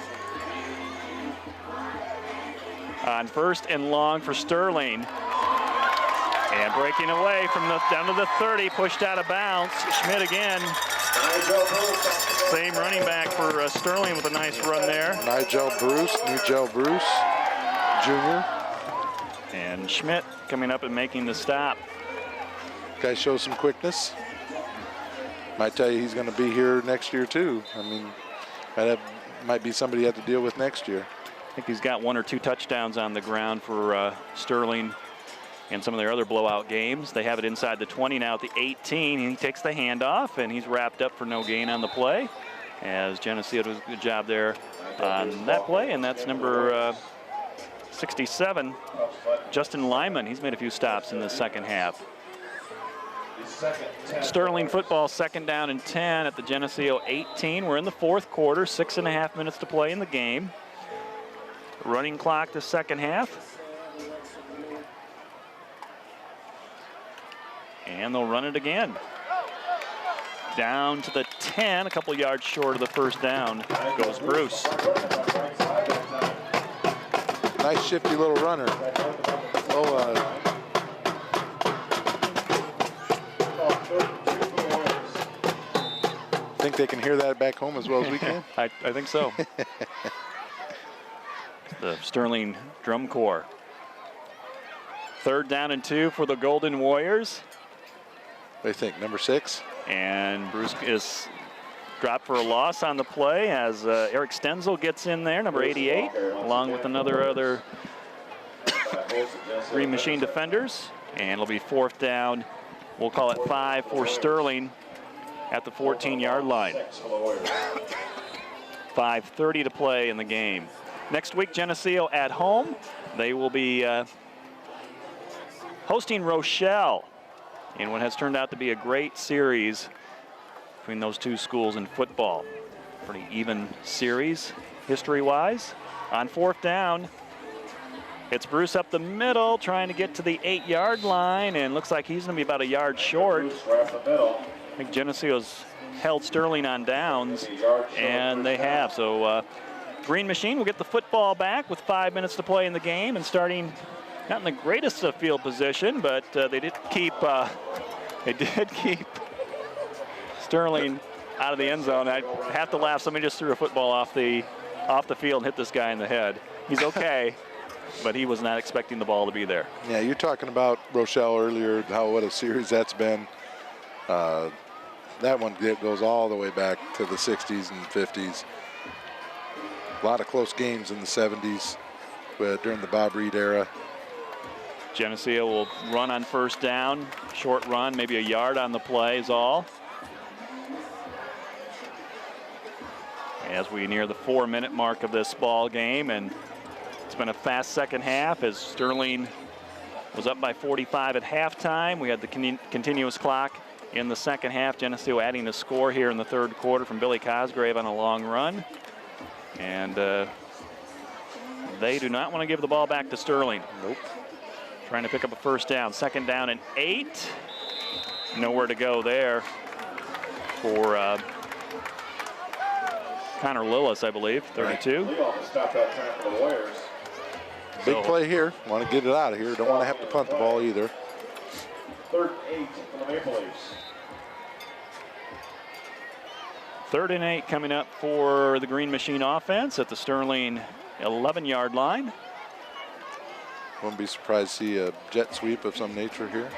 On 1st and long for Sterling. And breaking away from down to the 30, pushed out of bounds. Schmidt again. Same running back for Sterling with a nice run there. Nigel Bruce Jr. And Schmidt coming up and making the stop. Guy shows some quickness. Might tell you he's going to be here next year too. I mean, might be somebody you have to deal with next year. I think he's got 1 or 2 touchdowns on the ground for Sterling in some of their other blowout games. They have it inside the 20 now at the 18. He takes the handoff and he's wrapped up for no gain on the play as Geneseo does a good job there on that play. And that's number 67, Justin Lyman. He's made a few stops in the second half. Sterling football, 2nd down and 10 at the Geneseo 18. We're in the 4th quarter, 6.5 minutes to play in the game. Running clock the second half. And they'll run it again. Down to the 10, a couple yards short of the 1st down goes Bruce. Nice shifty little runner. Think they can hear that back home as well as we can? I think so. The Sterling drum corps. 3rd down and 2 for the Golden Warriors. What do you think, number 6? And Bruce is dropped for a loss on the play as Eric Stenzel gets in there, number 88, along with other Green Machine defenders. And it'll be 4th down. We'll call it 5 for Sterling at the 14-yard line. 5:30 to play in the game. Next week, Geneseo at home. They will be hosting Rochelle in what has turned out to be a great series between those two schools in football. Pretty even series history-wise. On 4th down, it's Bruce up the middle trying to get to the 8-yard line, and looks like he's going to be about a yard short. I think Geneseo's held Sterling on downs, and they have. So Green Machine will get the football back with 5 minutes to play in the game, and starting not in the greatest of field position, but they did keep Sterling out of the end zone. I have to laugh. Somebody just threw a football off the field and hit this guy in the head. He's okay, but he was not expecting the ball to be there. Yeah, you're talking about Rochelle earlier, what a series that's been. That one goes all the way back to the 60s and 50s. A lot of close games in the 70s during the Bob Reed era. Geneseo will run on 1st down. Short run, maybe a yard on the play is all. As we near the 4-minute mark of this ball game, and It's been a fast second half as Sterling was up by 45 at halftime. We had the continuous clock in the second half. Geneseo adding a score here in the third quarter from Billy Cosgrave on a long run. And they do not want to give the ball back to Sterling. Nope. Trying to pick up a first down. Second down and 8. Nowhere to go there for Connor Lillis, I believe, 32. Stop that time for the Warriors. Big play here. Want to get it out of here. Don't want to have to punt the ball either. 3rd and 8 for the Maple Leafs. 3rd and 8 coming up for the Green Machine offense at the Sterling 11-yard line. Wouldn't be surprised to see a jet sweep of some nature here.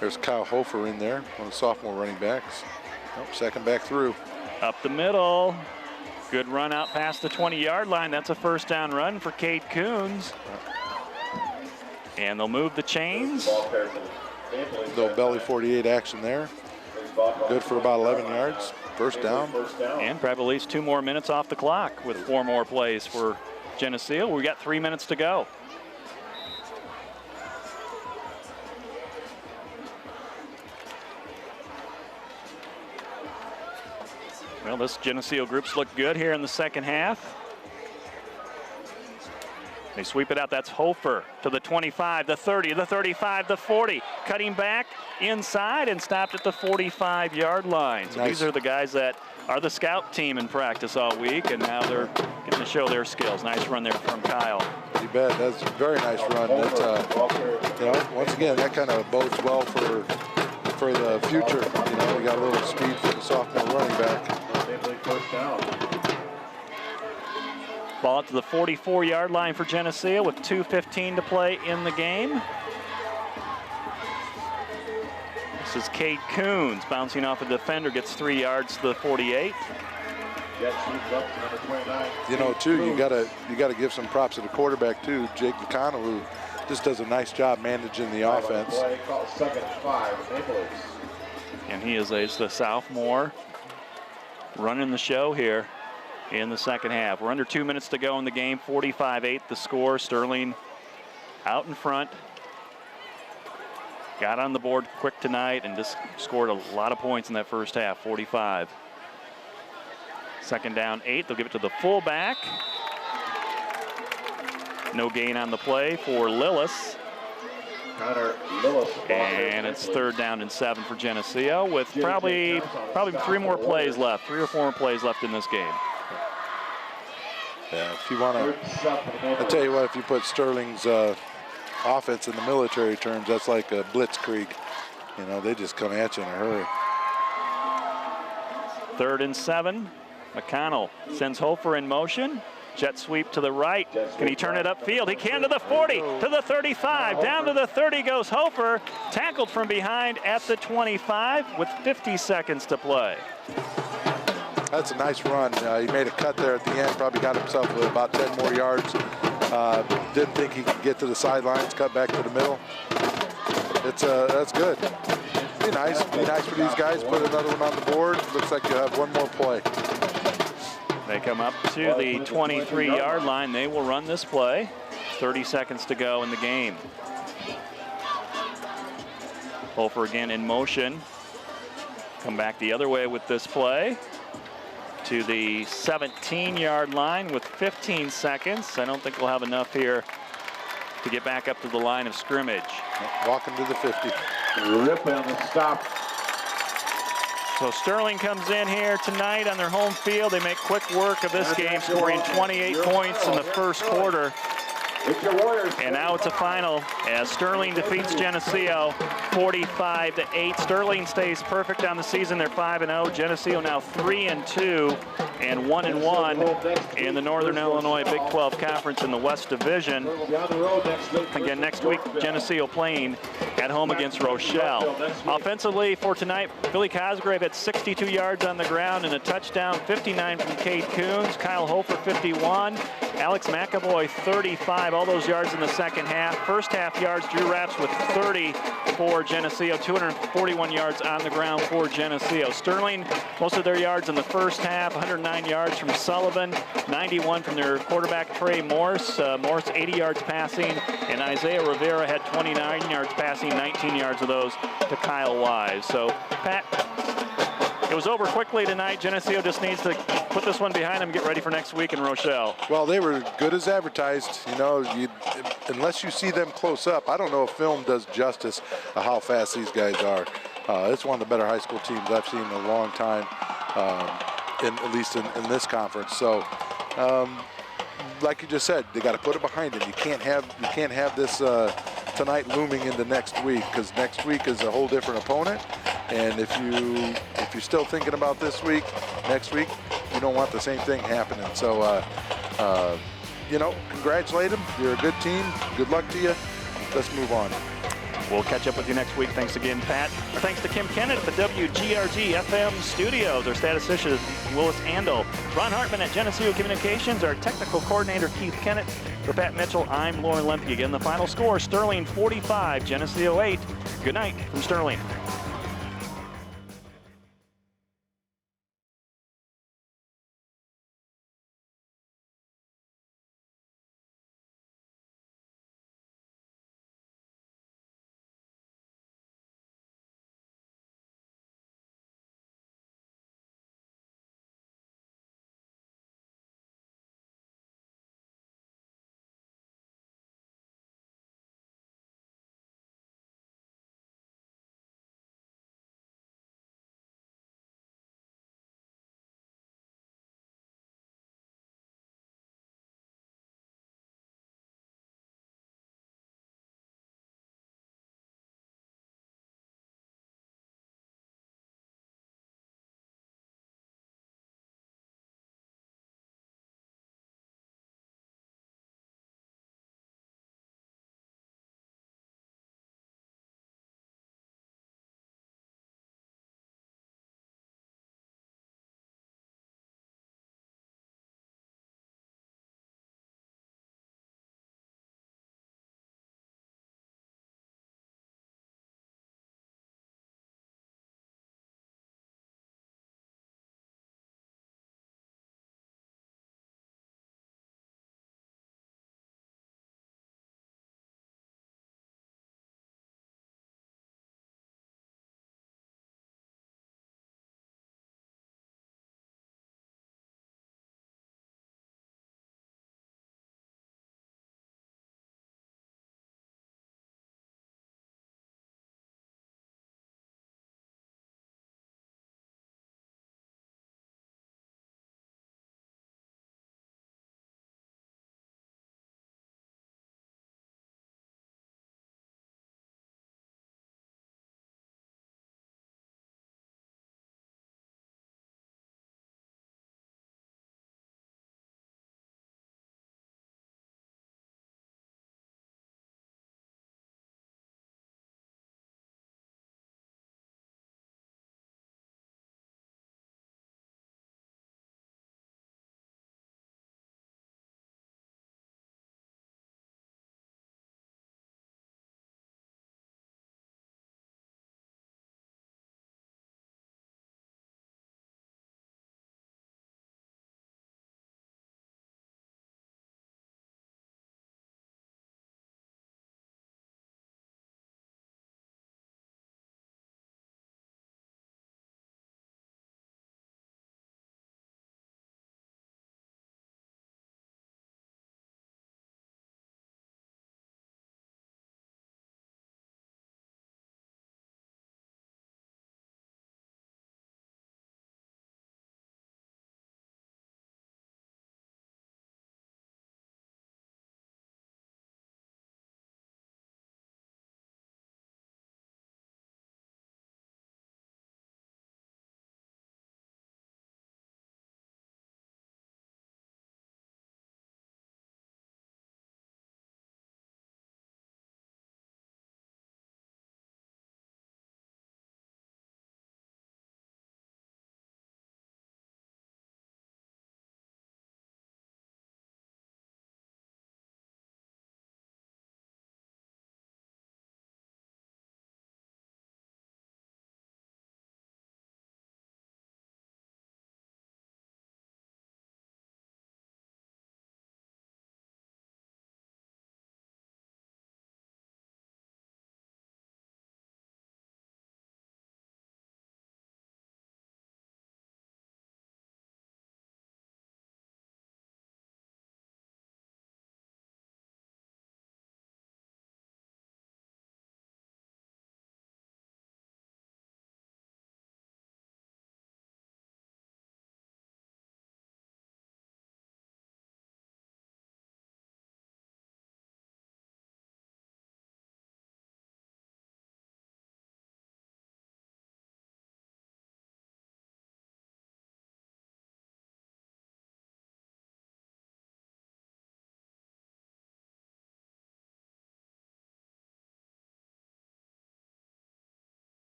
There's Kyle Hofer in there, one of the sophomore running backs. Nope, second back through. Up the middle. Good run out past the 20-yard line. That's a first down run for Cade Coons. And they'll move the chains. Little belly 48 action there. Good for about 11 yards. First down. And probably at least 2 more minutes off the clock with 4 more plays for Geneseo. We got 3 minutes to go. Well, this Geneseo group's looked good here in the second half. They sweep it out. That's Hofer to the 25, the 30, the 35, the 40. Cutting back inside and stopped at the 45-yard line. So these are the guys that are the scout team in practice all week, and now they're getting to show their skills. Nice run there from Kyle. You bet. That's a very nice run. That's, you know, once again, that kind of bodes well for the future. You know, we got a little speed for the sophomore running back. First down. Ball up to the 44-yard line for Geneseo with 2:15 to play in the game. This is Cade Coons bouncing off a defender, gets 3 yards to the 48. You know, too, you gotta give some props to the quarterback too, Jake McConnell, who just does a nice job managing the offense. Second and 5, Maple Leafs. And he is the sophomore running the show here in the second half. We're under 2 minutes to go in the game. 45-8 the score. Sterling out in front. Got on the board quick tonight and just scored a lot of points in that first half. 45. Second down 8. They'll give it to the fullback. No gain on the play for Lillis. And it's 3rd down and 7 for Geneseo with probably 3 more plays left, 3 or 4 more plays left in this game. Yeah, if you want to, I tell you what, if you put Sterling's offense in the military terms, that's like a blitzkrieg. You know, they just come at you in a hurry. 3rd and 7. McConnell sends Hofer in motion. Jet sweep to the right. Can he turn it upfield? He can to the 40, to the 35. Down to the 30 goes Hofer. Tackled from behind at the 25 with 50 seconds to play. That's a nice run. He made a cut there at the end. Probably got himself about 10 more yards. Didn't think he could get to the sidelines. Cut back to the middle. That's good. Be nice for these guys. Put another one on the board. Looks like you have one more play. They come up to the 23-yard line. They will run this play. 30 seconds to go in the game. Hofer again in motion. Come back the other way with this play to the 17-yard line with 15 seconds. I don't think we'll have enough here to get back up to the line of scrimmage. Walking to the 50. Rip on the stop. So Sterling comes in here tonight on their home field. They make quick work of this game, scoring 28 points in the first quarter. And now it's a final as Sterling defeats Geneseo 45-8. Sterling stays perfect on the season. They're 5-0. Geneseo now 3-2 and 1-1 in the Northern Illinois Big 12 Conference in the West Division. Again, next week, Geneseo playing at home against Rochelle. Offensively for tonight, Billy Cosgrave had 62 yards on the ground and a touchdown, 59 from Cade Coons, Kyle Hofer 51, Alex McAvoy 35. all those yards in the second half. First half yards, Drew Raps with 30 for Geneseo, 241 yards on the ground for Geneseo. Sterling, most of their yards in the first half, 109 yards from Sullivan, 91 from their quarterback Trey Morse. Morse 80 yards passing, and Isaiah Rivera had 29 yards passing, 19 yards of those to Kyle Wise. So, Pat, it was over quickly tonight. Geneseo just needs to put this one behind them, get ready for next week in Rochelle. Well, they were good as advertised. You know, unless you see them close up, I don't know if film does justice to how fast these guys are. It's one of the better high school teams I've seen in a long time, at least in this conference. So, like you just said, they got to put it behind them. You can't have this tonight looming into next week, because next week is a whole different opponent. And if you're still thinking about this week, next week, you don't want the same thing happening. So, you know, congratulate them. You're a good team. Good luck to you. Let's move on. We'll catch up with you next week. Thanks again, Pat. Our thanks to Kim Kennett at the WGRG FM studios. Our statistician is Willis Andel. Ron Hartman at Geneseo Communications. Our technical coordinator, Keith Kennett. For Pat Mitchell, I'm Lauren Lemke. Again, the final score, Sterling 45, Geneseo 8. Good night from Sterling.